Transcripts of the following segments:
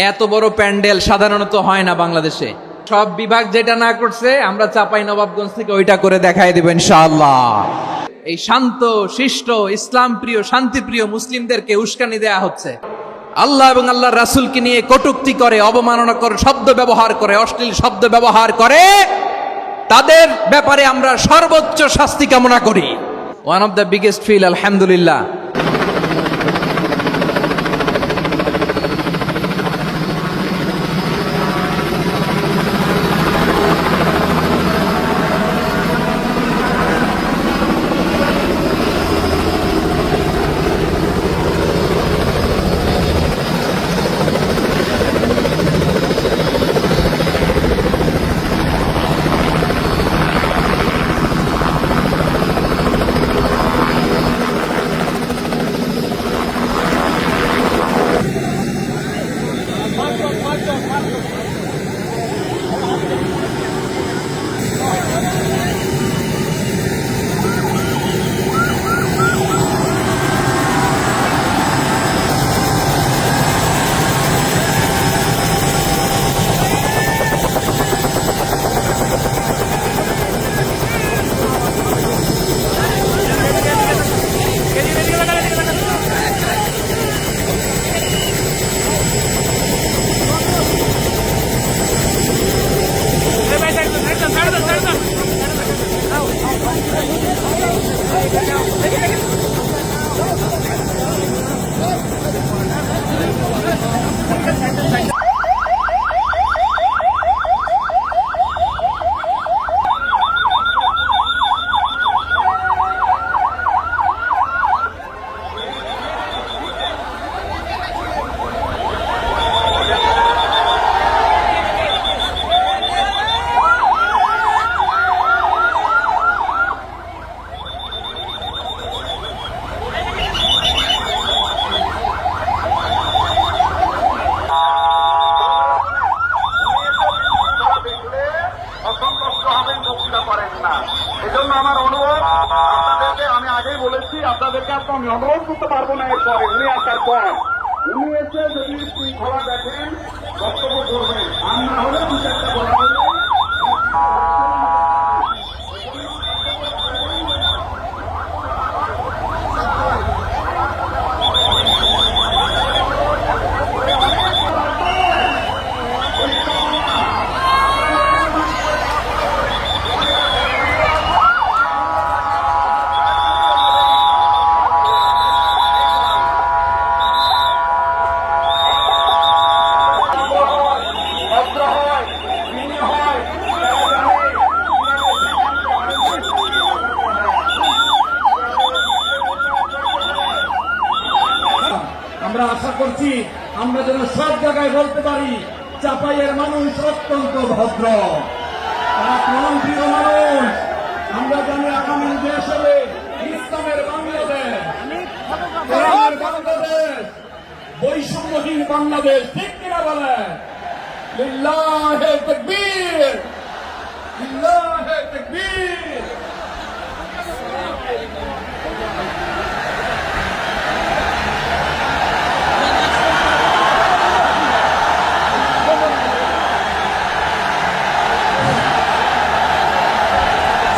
এত বড় প্যান্ডেল সাধারণত হয় না বাংলাদেশে। সব বিভাগ যেটা না করছে আমরা চাপাই নবাবগঞ্জ থেকে ওইটা করে দেখাই দেব ইনশাআল্লাহ। এই শান্ত শিষ্ট ইসলাম প্রিয় শান্তিপ্রিয় মুসলিমদেরকে উস্কানি দেয়া হচ্ছে, আল্লাহ এবং আল্লাহর রাসূলকে নিয়ে কটূক্তি করে, অবমাননা করে, শব্দ ব্যবহার করে, অশ্লীল শব্দ ব্যবহার করে, তাদের ব্যাপারে আমরা সর্বোচ্চ শাস্তি কামনা করি। One of the biggest feel আলহামদুলিল্লাহ। এজন্য আমার অনুরোধ আপনাদেরকে, আমি আগেই বলেছি আপনাদেরকে আমি অনুরোধ করতে পারবো না এরপরে উনি আসার পর। উনি এসে যদি শৃঙ্খলা দেখেন বক্তব্য করবেন, আর না হলে দু চারটা বলা হলে আমরা আশা করছি আমরা যেন সব জায়গায় বলতে পারি চাপাইয়ের মানুষ অত্যন্ত ভদ্র, তারা প্রাণপ্রিয় মানুষ। আমরা জানি আগামী দেশ হবে ইসলামের বাংলাদেশ, কোরআনের বাংলাদেশ, বৈষম্যহীন বাংলাদেশ। ঠিক কিনা বলেন? লিল্লাহে তাকবীর, লিল্লাহে তাকবীর।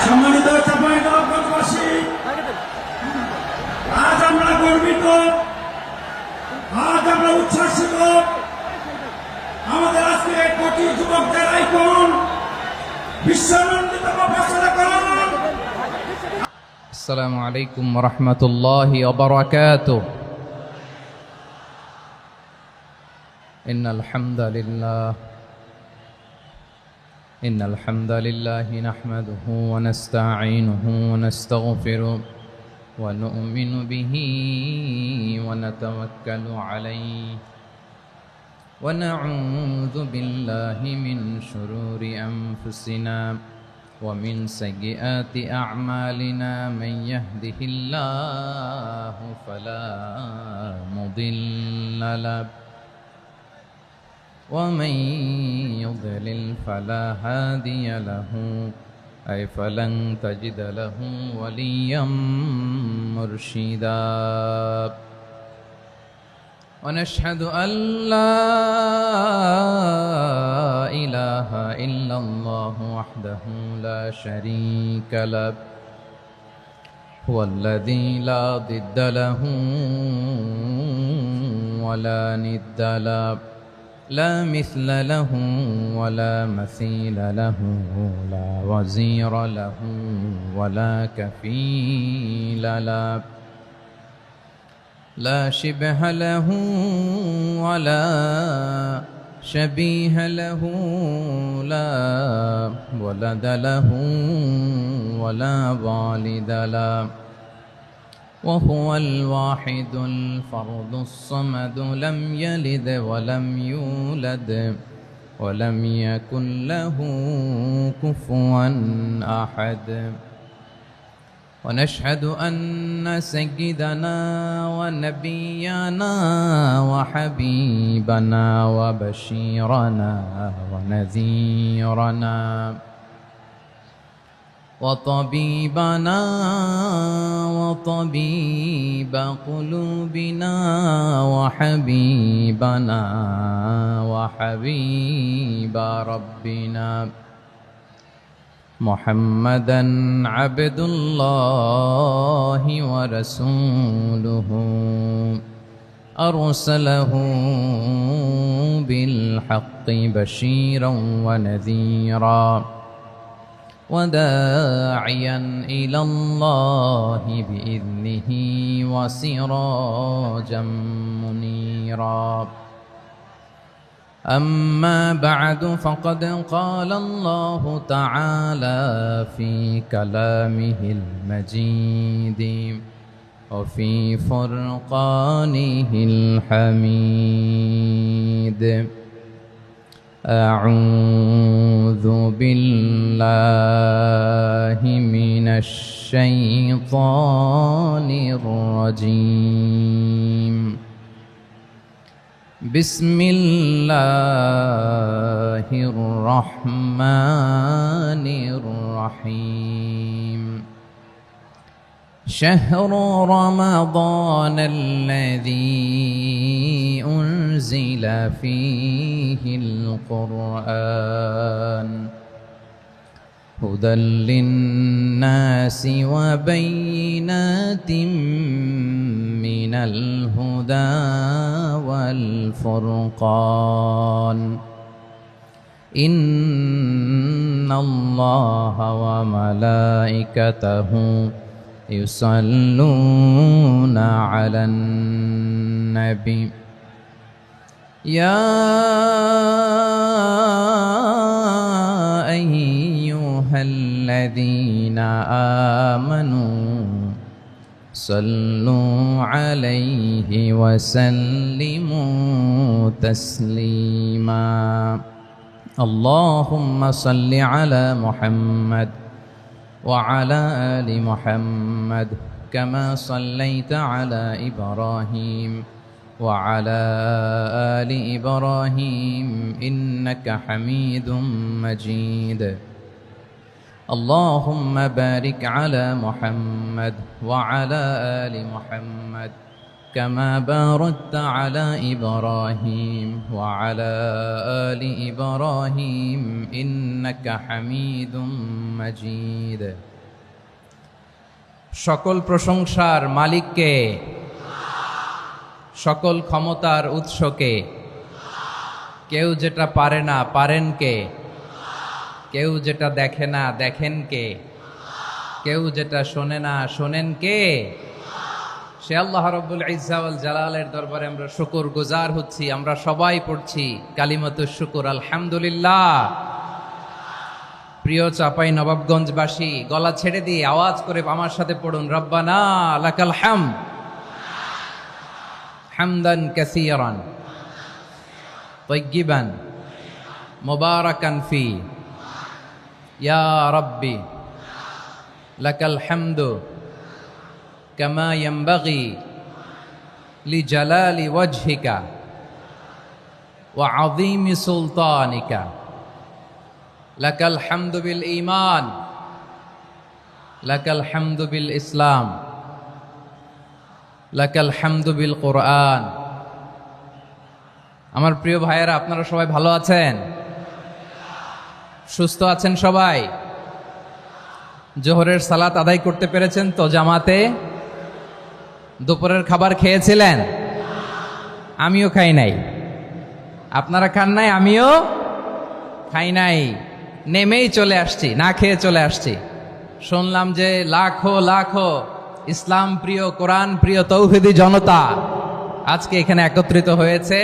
সম্মানিত চাঁপাইনবাবগঞ্জবাসী, আজ আমরা গর্বিত, আজ আমরা উচ্ছ্বাসিত। আমাদের আজকে কোটি যুবকদের আইকন বিশ্বনন্দিত প্রফেসর করণ। আসসালামু আলাইকুম ওয়া রাহমাতুল্লাহি ওয়া বারাকাতুহু। ইন্নাল হামদালিল্লাহ إن الحمد لله نحمده ونستعينه ونستغفره ونؤمن به ونتوكل عليه ونعوذ بالله من شرور أنفسنا ومن سيئات أعمالنا من يهده الله فلا مضل له ومن يضلل فلا هادي له أي فلن تجد له وليا مرشدا ونشهد أن لا شريك له هو الذي لا ضد له ولا ند له لا مثل له ولا مثيل له لا وزير له ولا كفيل له لا شبه له ولا شبيه له لا ولد له ولا والد له وهو الواحد الفرد الصمد لم يلد ولم يولد ولم يكن له كفوا أحد ونشهد أن سيدنا ونبينا وحبيبنا وبشيرنا ونذيرنا وطبيبنا وطبيب قلوبنا وحبيبنا وحبيب ربنا محمدا عبد الله ورسوله أرسله بالحق بشيرا ونذيرا وداعيا إلى الله بإذنه وسراجا منيرا أما بعد فقد قال الله تعالى في كلامه المجيد وفي فرقانه الحميد أعوذ بالله من الشيطان الرجيم بسم الله الرحمن الرحيم شهر رمضان الذي أنزل فيه القرآن هدى للناس وبينات من الهدى والفرقان إن الله وملائكته يصلون على النبي يا أيها الذين آمنوا صلوا عليه وسلموا تسليما اللهم صل على محمد وعلى آل محمد كما صليت على إبراهيم وعلى آل إبراهيم إنك حميد مجيد اللهم بارك على محمد وعلى آل محمد كما باركت على إبراهيم وعلى آل إبراهيم إنك حميد مجيد সকল প্রশংসার মালিককে, সকল ক্ষমতার উৎসকে। কেউ যেটা পারে না পারেন কে, কেউ যেটা দেখে না দেখেন কে, কেউ যেটা শোনে না শোনেন কে? সে আল্লাহ রাব্বুল ইজ্জা ওয়াল জালালের দরবারে আমরা শুকর গুজার হচ্ছি। আমরা সবাই পড়ছি কালিমাতুশ শুকর আলহামদুলিল্লাহ। প্রিয় চাপাই নবাবগঞ্জবাসী, গলা ছেড়ে দিয়ে আওয়াজ করে আমার সাথে পড়ুন, রব্বানা লাকাল হামদ হামদান কাসীরান তাইয়্যিবান মুবারাকান ফি ইয়া রাব্বি লাকাল হামদু কামা ইয়ানবাগি লিজালালি ওয়াজহিকা ওয়া আযীমি সুলতানিকা লাকাল হামদু বিল ঈমান লাকাল হামদু বিল ইসলাম লাকাল হামদু বিল কোরআন। আমার প্রিয় ভাইয়েরা, আপনারা সবাই ভালো আছেন? সুস্থ আছেন সবাই? জোহরের সালাত আদায় করতে পেরেছেন তো জামাতে? দুপুরের খাবার খেয়েছিলেন? আমিও খাই নাই। আপনারা খান নাই, আমিও খাই নাই। নেমেই চলে আসছি, না খেয়ে চলে আসছি। শুনলাম যে লাখো লাখো ইসলাম প্রিয়, কোরআন প্রিয় তৌহিদি জনতা আজকে এখানে একত্রিত হয়েছে।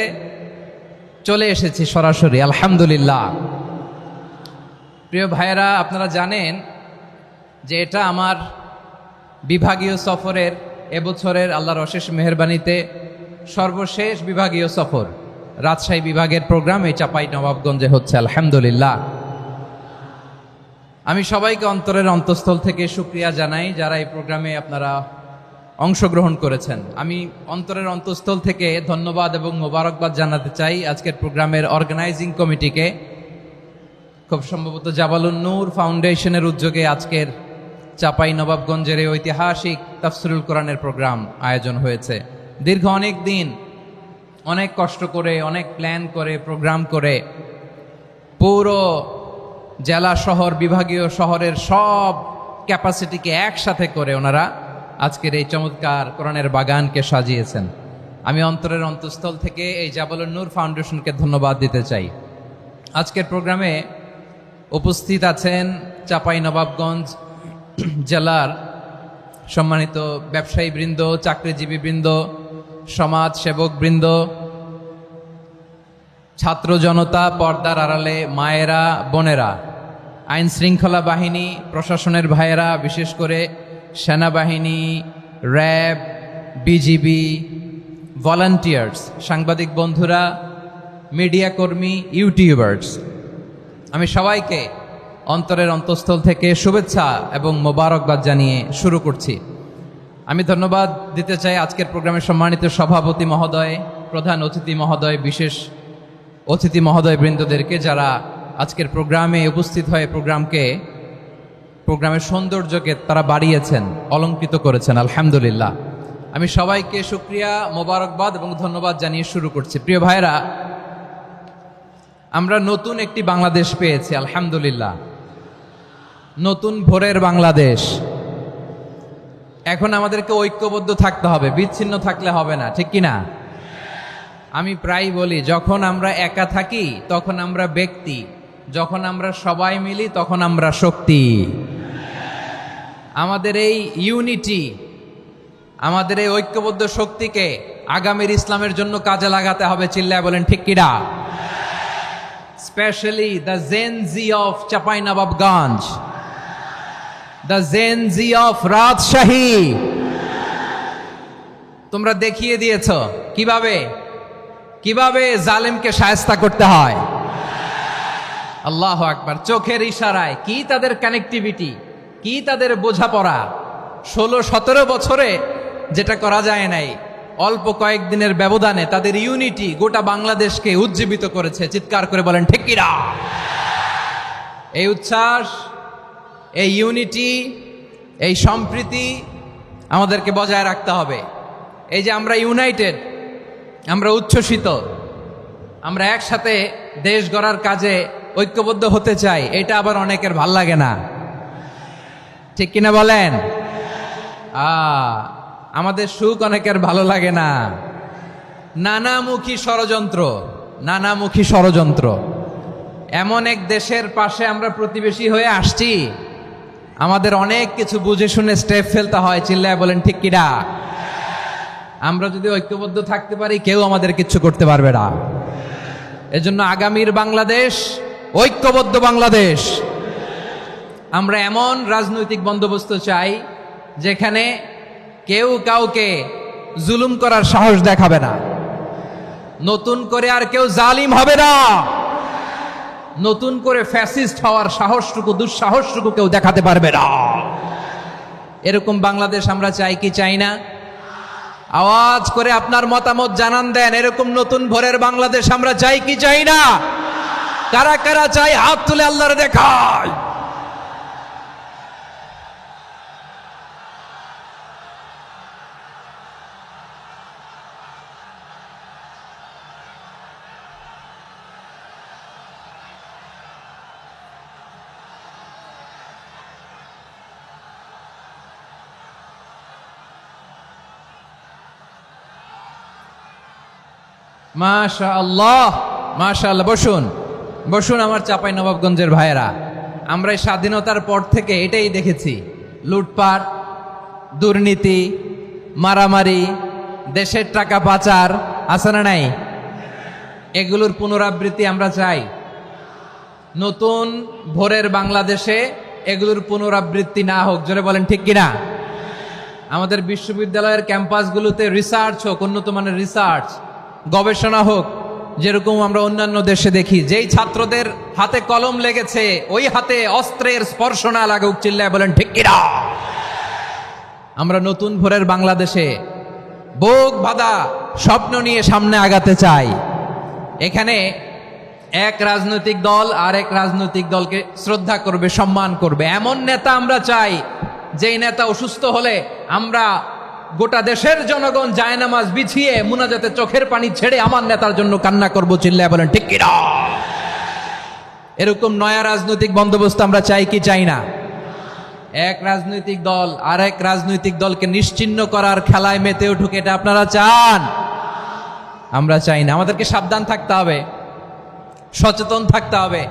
চলে এসেছি সরাসরি, আলহামদুলিল্লাহ। প্রিয় ভাইয়েরা, আপনারা জানেন যে এটা আমার বিভাগীয় সফরের, এবছরের আল্লাহর অশেষ মেহেরবানিতে সর্বশেষ বিভাগীয় সফর। রাজশাহী বিভাগের প্রোগ্রাম এই চাপাই নবাবগঞ্জে হচ্ছে, আলহামদুলিল্লাহ। আমি সবাইকে অন্তরের অন্তঃস্থল থেকে শুকরিয়া জানাই যারা এই প্রোগ্রামে আপনারা অংশগ্রহণ করেছেন। আমি অন্তরের অন্তঃস্থল থেকে ধন্যবাদ এবং মোবারকবাদ জানাতে চাই আজকের প্রোগ্রামের অর্গানাইজিং কমিটিকে। খুব সম্ভবত জাবালুন নূর ফাউন্ডেশনের উদ্যোগে আজকের চাপাই নবাবগঞ্জের এই ঐতিহাসিক তাফসিরুল কোরআনের প্রোগ্রাম আয়োজন হয়েছে। দীর্ঘ অনেক দিন, অনেক কষ্ট করে, অনেক প্ল্যান করে, প্রোগ্রাম করে পুরো জেলা শহর, বিভাগীয় শহরের সব ক্যাপাসিটিকে একসাথে করে ওনারা আজকের এই চমৎকার কোরআনের বাগানকে সাজিয়েছেন। আমি অন্তরের অন্তঃস্থল থেকে এই জাবালুন নূর ফাউন্ডেশনকে ধন্যবাদ দিতে চাই। আজকের প্রোগ্রামে উপস্থিত আছেন চাপাই নবাবগঞ্জ জেলার সম্মানিত ব্যবসায়ী বৃন্দ, চাকরিজীবী বৃন্দ, সমাজ সেবক বৃন্দ, ছাত্র জনতা, পর্দার আড়ালে মায়েরা, বোনেরা, আইন শৃঙ্খলা বাহিনী, প্রশাসনের ভাইয়েরা, বিশেষ করে সেনাবাহিনী, র্যাব, বিজিবি, ভলান্টিয়ার্স, সাংবাদিক বন্ধুরা, মিডিয়া কর্মী, ইউটিউবার্স, আমি সবাইকে অন্তরের অন্তঃস্থল থেকে শুভেচ্ছা এবং মোবারকবাদ জানিয়ে শুরু করছি। আমি ধন্যবাদ দিতে চাই আজকের প্রোগ্রামের সম্মানিত সভাপতি মহোদয়, প্রধান অতিথি মহোদয়, বিশেষ অতিথি মহোদয় বৃন্দদেরকে যারা আজকের প্রোগ্রামে উপস্থিত হয়ে প্রোগ্রামের সৌন্দর্যকে তারা বাড়িয়েছেন, অলঙ্কৃত করেছেন, আলহামদুলিল্লাহ। আমি সবাইকে শুকরিয়া, মোবারকবাদ এবং ধন্যবাদ জানিয়ে শুরু করছি। প্রিয় ভাইরা, আমরা নতুন একটি বাংলাদেশ পেয়েছি, আলহামদুলিল্লাহ। নতুন ভোরের বাংলাদেশ। এখন আমাদেরকে ঐক্যবদ্ধ থাকতে হবে, বিচ্ছিন্ন থাকলে হবে না, ঠিক কিনা? আমি প্রায় বলি, যখন আমরা একা থাকি তখন আমরা ব্যক্তি, যখন আমরা সবাই মিলি তখন আমরা শক্তি। আমাদের এই ইউনিটি, আমাদের এই ঐক্যবদ্ধ শক্তিকে আগামীর ইসলামের জন্য কাজে লাগাতে হবে। চিল্লায় বলেন ঠিক কিনা? Specially the Gen Z of Chapainawabganj, the Gen Z of Rajshahi. তোমরা দেখিয়ে দিয়েছ কিভাবে জালেমকে শায়েস্তা করতে হয়। আল্লাহু আকবার। চোখের ইশারায় কি তাদের কানেক্টিভিটি, কি তাদের বোঝাপড়া। 16-17 বছরে যেটা করা যায় নাই, অল্প কয়েকদিনের ব্যবধানে তাদের ইউনিটি গোটা বাংলাদেশকে উজ্জীবিত করেছে। চিৎকার করে বলেন ঠিক কিনা? এই উচ্ছ্বাস, এই ইউনিটি, এই সম্প্রীতি আমাদেরকে বজায় রাখতে হবে। এই যে আমরা ইউনাইটেড, আমরা উচ্ছ্বসিত, আমরা একসাথে দেশ গড়ার কাজে ঐক্যবদ্ধ হতে চাই, এটা আবার অনেকের ভাল লাগে না, ঠিক কিনা বলেন? আমাদের সুখ অনেকের ভালো লাগে না। নানামুখী ষড়যন্ত্র। এমন এক দেশের পাশে আমরা প্রতিবেশী হয়ে আসছি, আমাদের অনেক কিছু বুঝে শুনে স্টেপ ফেলতে হয়। চিল্লায় বলেন ঠিক কিনা? আমরা যদি ঐক্যবদ্ধ থাকতে পারি, কেউ আমাদের কিচ্ছু করতে পারবে না। এজন্য আগামীর বাংলাদেশ ঐক্যবদ্ধ বাংলাদেশ। আমরা এমন রাজনৈতিক বন্দোবস্ত চাই যেখানে কেউ কাউকে জুলুম করার সাহস দেখাবে না, নতুন করে আর কেউ জালিম হবে না, নতুন করে ফ্যাসিস্ট হওয়ার সাহসটুকু, দুঃসাহসটুকু কেউ দেখাতে পারবে না। এরকম বাংলাদেশ আমরা চাই কি চাই না? আওয়াজ করে আপনার মতামত জানান দেন। এরকম নতুন ভোরের বাংলাদেশ আমরা চাই কি চাই না? কারা কারা চাই হাত তুলে আল্লাহরে দেখায়। মাশাআল্লাহ, মাশাআল্লাহ। বসুন বসুন আমার চাঁপাই নবাবগঞ্জের ভাইয়েরা। আমরা এই স্বাধীনতার পর থেকে এটাই দেখেছি, লুটপাট, দুর্নীতি, মারামারি, দেশের টাকা পাচার, আছে না নাই? এগুলোর পুনরাবৃত্তি আমরা চাই। নতুন ভোরের বাংলাদেশে এগুলোর পুনরাবৃত্তি না হোক, জোরে বলেন ঠিক কিনা? আমাদের বিশ্ববিদ্যালয়ের ক্যাম্পাসগুলোতে রিসার্চ হোক, উন্নত মানের রিসার্চ, গবেষণা হোক, যেরকম আমরা অন্যান্য দেশে দেখি। যেই ছাত্রদের হাতে কলম লেগেছে ওই হাতে অস্ত্রের স্পর্শ না লাগুক, চিল্লায় বলেন ঠিক কিনা? আমরা নতুন ভোরের বাংলাদেশে বুক বাঁধা স্বপ্ন নিয়ে সামনে আগাতে চাই। এখানে এক রাজনৈতিক দল আর এক রাজনৈতিক দলকে শ্রদ্ধা করবে, সম্মান করবে, এমন নেতা আমরা চাই যেই নেতা অসুস্থ হলে আমরা গোটা দেশের জনগণ জায়নামাজ বিছিয়ে মুনাজাতে চোখের পানি ছেড়ে আমার নেতার জন্য কান্না করবো, চিল্লায় বলেন ঠিক কিনা? এরকম নয়া রাজনৈতিক বন্দোবস্ত আমরা চাই কি চাই না? এক রাজনৈতিক দল আর এক রাজনৈতিক দলকে নিশ্চিহ্ন করার খেলায় মেতে উঠুক, এটা আপনারা চান? আমরা চাই না। আমাদেরকে সাবধান থাকতে হবে, সচেতন থাকতে হবে।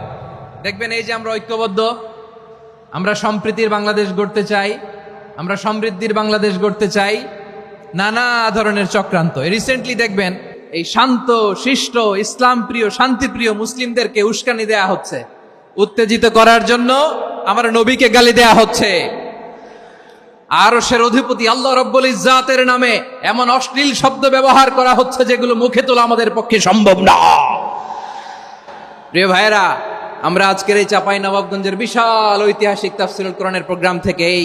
দেখবেন এই যে আমরা ঐক্যবদ্ধ, আমরা সম্প্রীতির বাংলাদেশ গড়তে চাই, আমরা সমৃদ্ধির বাংলাদেশ গড়তে চাই, নানা ধরনের চক্রান্ত। রিসেন্টলি দেখবেন এই শান্ত শিষ্ট ইসলাম প্রিয় শান্তিপ্রিয় মুসলিমদেরকে উস্কানি দেয়া হচ্ছে, উত্তেজিত করার জন্য আমার নবীকে গালি দেয়া হচ্ছে। আরশের অধিপতি আল্লাহ রব্বুল ইজ্জাতের নামে এমন অশ্লীল শব্দ ব্যবহার করা হচ্ছে যেগুলো মুখে তোলা আমাদের পক্ষে সম্ভব না। প্রিয় ভাইয়েরা, আমরা আজকের এই চাঁপাই নবাবগঞ্জের বিশাল ঐতিহাসিক তাফসীরুল কোরআনের প্রোগ্রাম থেকে এই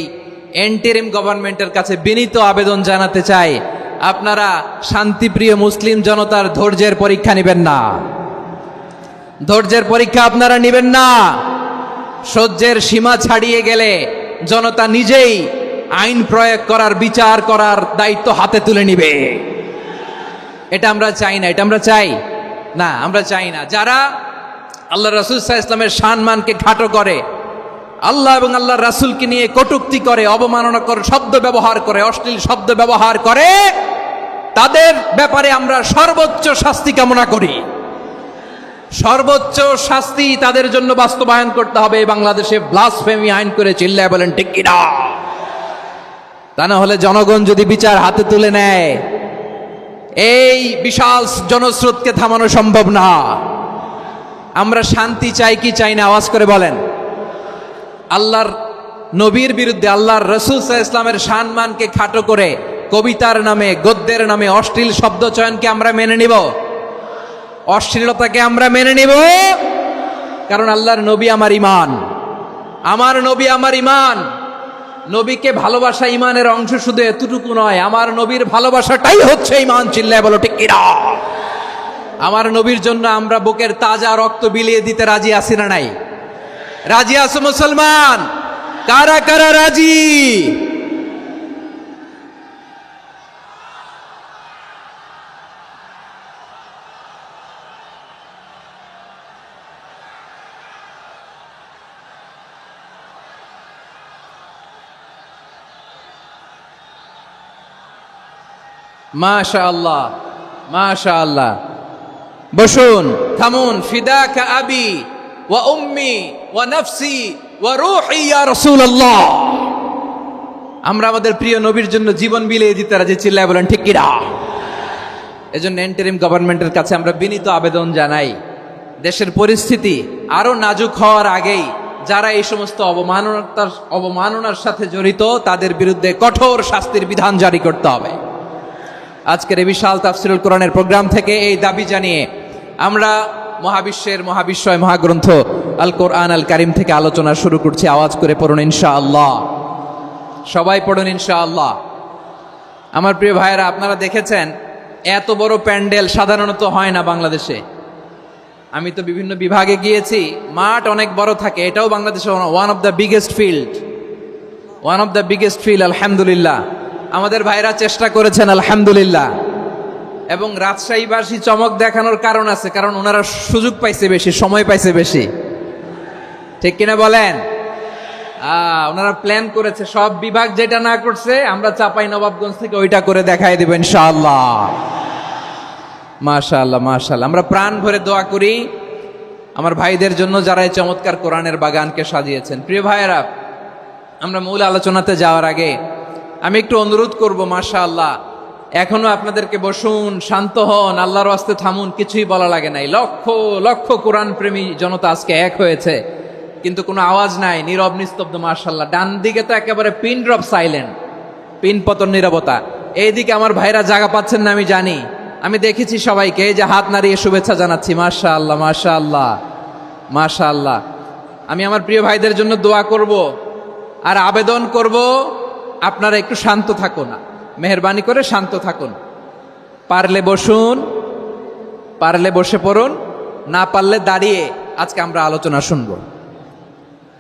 এন্টিরিম গভর্নমেন্টের কাছে বিনীত আবেদন জানাতে চাই, আপনারা শান্তিপ্রিয় মুসলিম জনতার ধৈর্যের পরীক্ষা নেবেন না। ধৈর্যের পরীক্ষা আপনারা নেবেন না। সহ্যের সীমা ছাড়িয়ে গেলে জনতা নিজেই আইন প্রয়োগ করার, বিচার করার দায়িত্ব হাতে তুলে নিবে। এটা আমরা চাই না, এটা আমরা চাই না, আমরা চাই না। যারা আল্লাহ রাসূল সাল্লাল্লাহু আলাইহি ওয়াসাল্লামের সম্মানকে খাটো করে, আল্লাহ এবং আল্লাহর রাসূলকে নিয়ে কটূক্তি করে, অবমাননাকর শব্দ ব্যবহার করে, অশ্লীল শব্দ ব্যবহার করে, তাদের ব্যাপারে আমরা সর্বোচ্চ শাস্তি কামনা করি। সর্বোচ্চ শাস্তি তাদের জন্য বাস্তবায়ন করতে হবে। বাংলাদেশে ব্লাসফেমি আইন করে, চিল্লায় বলেন ঠিক কিনা? তা না হলে জনগণ যদি বিচার হাতে তুলে নেয়, এই বিশাল জনস্রোতকে থামানো সম্ভব না। আমরা শান্তি চাই কি চাই না? আওয়াজ করে বলেন। আল্লাহর নবীর বিরুদ্ধে, আল্লাহর রাসূল সাল্লাল্লাহু আলাইহি ওয়াসাল্লামের সম্মানকে খাটো করে কবিতার নামে, গদ্যের নামে অশ্লীল শব্দ চয়নকে আমরা মেনে নিব? অশ্লীলতাকে আমরা মেনে নিব? কারণ আল্লাহর নবী আমার ইমান, আমার নবী আমার ইমান। নবীকে ভালোবাসা ইমানের অংশ শুধু এতটুকু নয়, আমার নবীর ভালোবাসাটাই হচ্ছে ইমান, চিল্লায় বলো ঠিক কিনা? আমার নবীর জন্য আমরা বুকের তাজা রক্ত বিলিয়ে দিতে রাজি আছি না নাই? রাজি আছো মুসলমান? কারা কারা রাজি? মাশাআল্লাহ, মাশাআল্লাহ। বসুন, থামুন। ফিদাকা আবি ওয়া উম্মি ওয়া নাফসি ওয়া রূহি ইয়া রাসূলুল্লাহ। আমরা আমাদের প্রিয় নবীর জন্য জীবন বিলিয়ে দিতে রাজি, চিল্লায় বলেন ঠিক কিনা? এজন্য ইন্টারিম গভর্নমেন্টের কাছে আমরা বিনীত আবেদন জানাই, দেশের পরিস্থিতি আরো নাজুক হওয়ার আগেই যারা এই সমস্ত অবমাননার সাথে জড়িত তাদের বিরুদ্ধে কঠোর শাস্তির বিধান জারি করতে হবে। আজকের এই বিশাল তাফসীরুল কোরআনের প্রোগ্রাম থেকে এই দাবি জানিয়ে আমরা মহাবিশ্বের মহাবিশ্বয় মহাগ্রন্থ আল কোরআন আল কারিম থেকে আলোচনা শুরু করছি। আওয়াজ করে পড়ুন ইনশাআল্লাহ। সবাই পড়ুন ইনশাআল্লাহ। আমার প্রিয় ভাইয়েরা, আপনারা দেখেছেন এত বড় প্যান্ডেল সাধারণত হয় না বাংলাদেশে। আমি তো বিভিন্ন বিভাগে গিয়েছি, মাঠ অনেক বড় থাকে। এটাও বাংলাদেশে one of the biggest field, আলহামদুলিল্লাহ। আমাদের ভাইরা চেষ্টা করেছেন আলহামদুলিল্লাহ। এবং রাজশাহীবাসী চমক দেখানোর কারণ আছে, কারণ ওনারা সুযোগ পাইছে বেশি, সময় পাইছে বেশি, ঠিক কিনা বলেন? ওনারা প্ল্যান করেছে, সব বিভাগ যেটা না করছে আমরা চাঁপাই নবাবগঞ্জ থেকে ওইটা করে দেখাই দেব ইনশাআল্লাহ। মাশাআল্লাহ মাশাআল্লাহ। আমরা প্রাণ ভরে দোয়া করি আমার ভাইদের জন্য যারা এই চমৎকার কোরআনের বাগানকে সাজিয়েছেন। প্রিয় ভাইয়েরা, আমরা মূল আলোচনাতে যাওয়ার আগে আমি একটু অনুরোধ করব, মাশাআল্লাহ এখনো আপনাদেরকে বসুন, শান্ত হন, আল্লাহর ওয়াস্তে থামুন, কিছুই বলা লাগে নাই। লক্ষ লক্ষ কোরআন প্রেমী জনতা আজকে এক হয়েছে, কিন্তু কোনো আওয়াজ নাই, নীরব নিস্তব্ধ। মাশাআল্লাহ, ডান দিকে তো একেবারে পিন ড্রপ সাইলেন্ট, পিন পতন নীরবতা। এইদিকে আমার ভাইরা জায়গা পাচ্ছেন না আমি জানি, আমি দেখেছি সবাইকে, এই যে হাত নাড়িয়ে শুভেচ্ছা জানাচ্ছি। মাশাআল্লাহ মাশাআল্লাহ মাশাআল্লাহ। আমি আমার প্রিয় ভাইদের জন্য দোয়া করব আর আবেদন করব, আপনারা একটু শান্ত থাকুন, মেহেরবানি করে শান্ত থাকুন। পারলে বসুন, পারলে বসে পড়ুন, না পারলে দাঁড়িয়ে আজকে আমরা আলোচনা শুনব।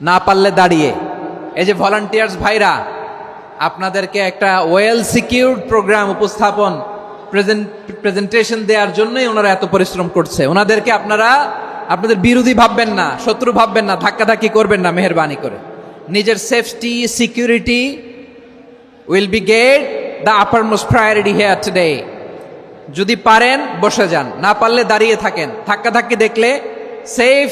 না পারলে দাঁড়িয়ে। এই যে ভলান্টিয়ার্স ভাইরা, আপনাদেরকে একটা ওয়েল সিকিউরড প্রোগ্রাম উপস্থাপন প্রেজেন্টেশন দেওয়ার জন্যই ওনারা এত পরিশ্রম করছে। ওনাদেরকে আপনারা আপনাদের বিরোধী ভাববেন না, শত্রু ভাববেন না, ধাক্কাধাক্কি করবেন না, মেহেরবানি করে। নিজের safety security will be get the uppermost priority here today. যদি পারেন বসে যান, না পারলে দাঁড়িয়ে থাকেন। ধাক্কাধাক্কি দেখলে সেফ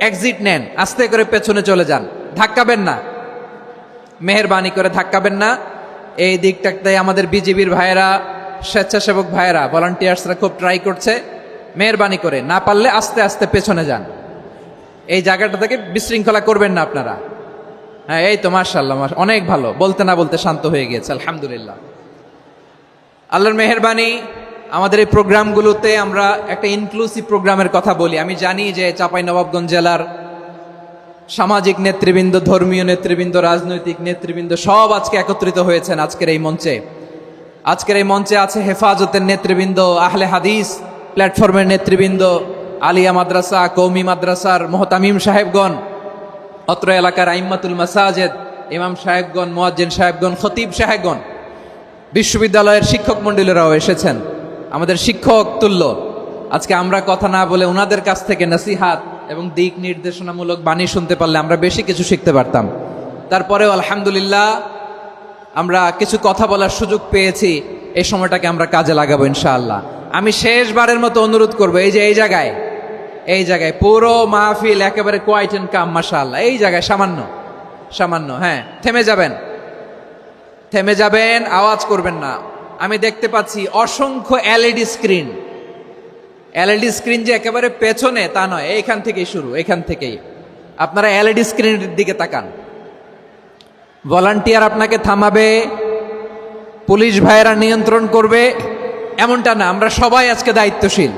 এক্সিট নেন, আস্তে করে পেছনে চলে যান, ধাক্কাবেন না, মেহেরবানি করে ধাক্কাবেন না। এই দিকটাতে আমাদের বিজিবির ভাইয়েরা, স্বেচ্ছাসেবক ভাইয়েরা, ভলান্টিয়ার্সরা খুব ট্রাই করছে। মেহেরবানি করে না পারলে আস্তে আস্তে পেছনে যান, এই জায়গাটা থেকে বিশৃঙ্খলা করবেন না আপনারা। হ্যাঁ, এই তো মাশাআল্লাহ, অনেক ভালো। বলতে না বলতে শান্ত হয়ে গিয়েছে, আলহামদুলিল্লাহ। আল্লাহর মেহেরবানি, আমাদের এই প্রোগ্রামগুলোতে আমরা একটা ইনক্লুসিভ প্রোগ্রামের কথা বলি। আমি জানি যে চাঁপাইনবাবগঞ্জ জেলার সামাজিক নেতৃবৃন্দ, ধর্মীয় নেতৃবৃন্দ, রাজনৈতিক নেতৃবৃন্দ সব আজকে একত্রিত হয়েছেন আজকের এই মঞ্চে। আজকের এই মঞ্চে আছে হেফাজতের নেতৃবৃন্দ, আহলে হাদিস প্ল্যাটফর্মের নেতৃবৃন্দ, আলিয়া মাদ্রাসা, কৌমি মাদ্রাসার মোহতামিম সাহেবগণ, অত্র এলাকার আইম্মাতুল মাসাজিদ, ইমাম সাহেবগণ, মুয়াজ্জিন সাহেবগণ, খতিব সাহেবগণ, বিশ্ববিদ্যালয়ের শিক্ষক মণ্ডলীরাও এসেছেন, আমাদের শিক্ষক তুল্য। আজকে আমরা কথা না বলে ওনাদের কাছ থেকে নসিহাত এবং দিক নির্দেশনামূলক বাণী শুনতে পারলে আমরা বেশি কিছু শিখতে পারতাম। তারপরেও আলহামদুলিল্লাহ আমরা কিছু কথা বলার সুযোগ পেয়েছি, এই সময়টাকে আমরা কাজে লাগাবো ইনশাআল্লাহ। আমি শেষবারের মতো অনুরোধ করবো, এই যে এই জায়গায় পুরো মাহফিল একেবারে কোয়াইট এন্ড কাম, মাশাআল্লাহ। এই জায়গায় সামান্য হ্যাঁ, থেমে যাবেন, আওয়াজ করবেন না। আমি দেখতে পাচ্ছি অসংখ্য এলইডি স্ক্রিন যে একেবারে পেছনে তা নয়, এইখান থেকেই শুরু, এখান থেকেই আপনারা এলইডি স্ক্রিনের দিকে তাকান। ভলান্টিয়ার আপনাকে থামাবে, পুলিশ ভাইয়েরা নিয়ন্ত্রণ করবে, এমনটা না। আমরা সবাই আজকে দায়িত্বশীল।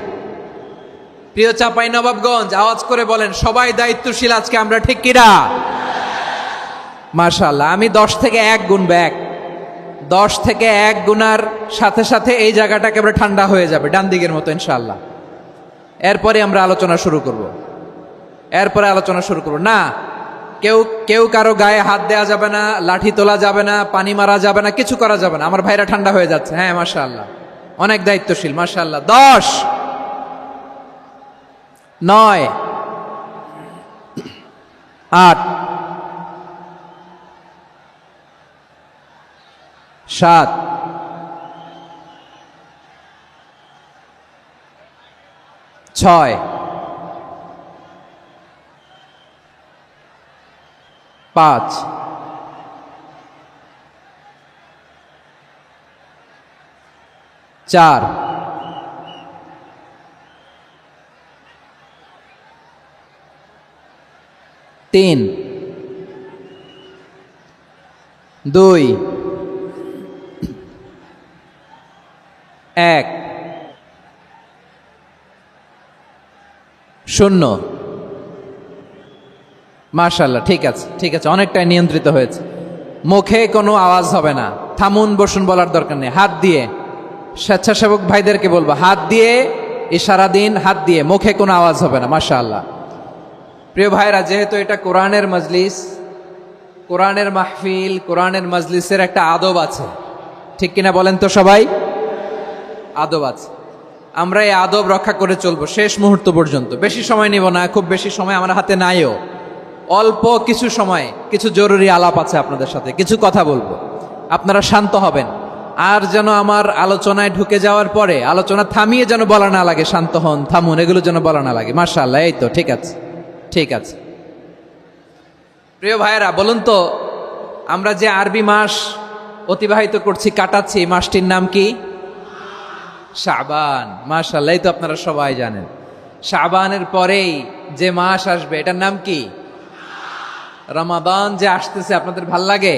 প্রিয় চাঁপাইনবাবগঞ্জ, আওয়াজ করে বলেন, সবাই দায়িত্বশীল আজকে আমরা, ঠিক কিনা? মাশাআল্লাহ। আমি 10 থেকে 1 গুনবো, 10 থেকে 1 গুনার সাথে সাথে এই জায়গাটা একেবারে ঠান্ডা হয়ে যাবে, ডান দিকের মতো ইনশাআল্লাহ। এরপরে আমরা আলোচনা শুরু করব। না, কেউ কারো গায়ে হাত দেওয়া যাবে না, লাঠি তোলা যাবে না, পানি মারা যাবে না, কিছু করা যাবে না। আমার ভাইরা ঠান্ডা হয়ে যাচ্ছে। হ্যাঁ মাশাআল্লাহ, অনেক দায়িত্বশীল, মাশাআল্লাহ। 10, 9, 8, 7, 6, 5, 4, 3, 2, 1, 0। মাশাআল্লাহ, ঠিক আছে, অনেকটাই নিয়ন্ত্রিত হয়েছে। মুখে কোনো আওয়াজ হবে না, থামুন বসুন বলার দরকার নেই। হাত দিয়ে, স্বেচ্ছাসেবক ভাইদেরকে বলবো, হাত দিয়ে ইশারা দিন, হাত দিয়ে, মুখে কোনো আওয়াজ হবে না। মাশাআল্লাহ। প্রিয় ভাইরা, যেহেতু এটা কোরআনের মজলিস, কোরআনের মাহফিল, কোরআনের মজলিসের একটা আদব আছে, ঠিক কিনা বলেন তো সবাই? আদব আছে। আমরা এই আদব রক্ষা করে চলবো শেষ মুহূর্ত পর্যন্ত। বেশি সময় নিব না, খুব বেশি সময় আমার হাতে নাইও। অল্প কিছু সময় কিছু জরুরি আলাপ আছে আপনাদের সাথে, কিছু কথা বলবো। আপনারা শান্ত হবেন, আর যেন আমার আলোচনায় ঢুকে যাওয়ার পরে আলোচনা থামিয়ে যেন বলা না লাগে শান্ত হন, থামুন, এগুলো যেন বলা না লাগে। মাশাআল্লাহ, এই তো ঠিক আছে, ঠিক আছে। প্রিয় ভাইয়েরা, বলুন তো, আমরা যে আরবি মাস অতিবাহিত করছি, কাটাচ্ছি, এই মাসটির নাম কি? শাবান। মাশাআল্লাহ, এই তো আপনারা সবাই জানেন। শাবানের পরেই যে মাস আসবে এটার নাম কি? রমাদান যে আসতেছে, আপনাদের ভাল লাগে?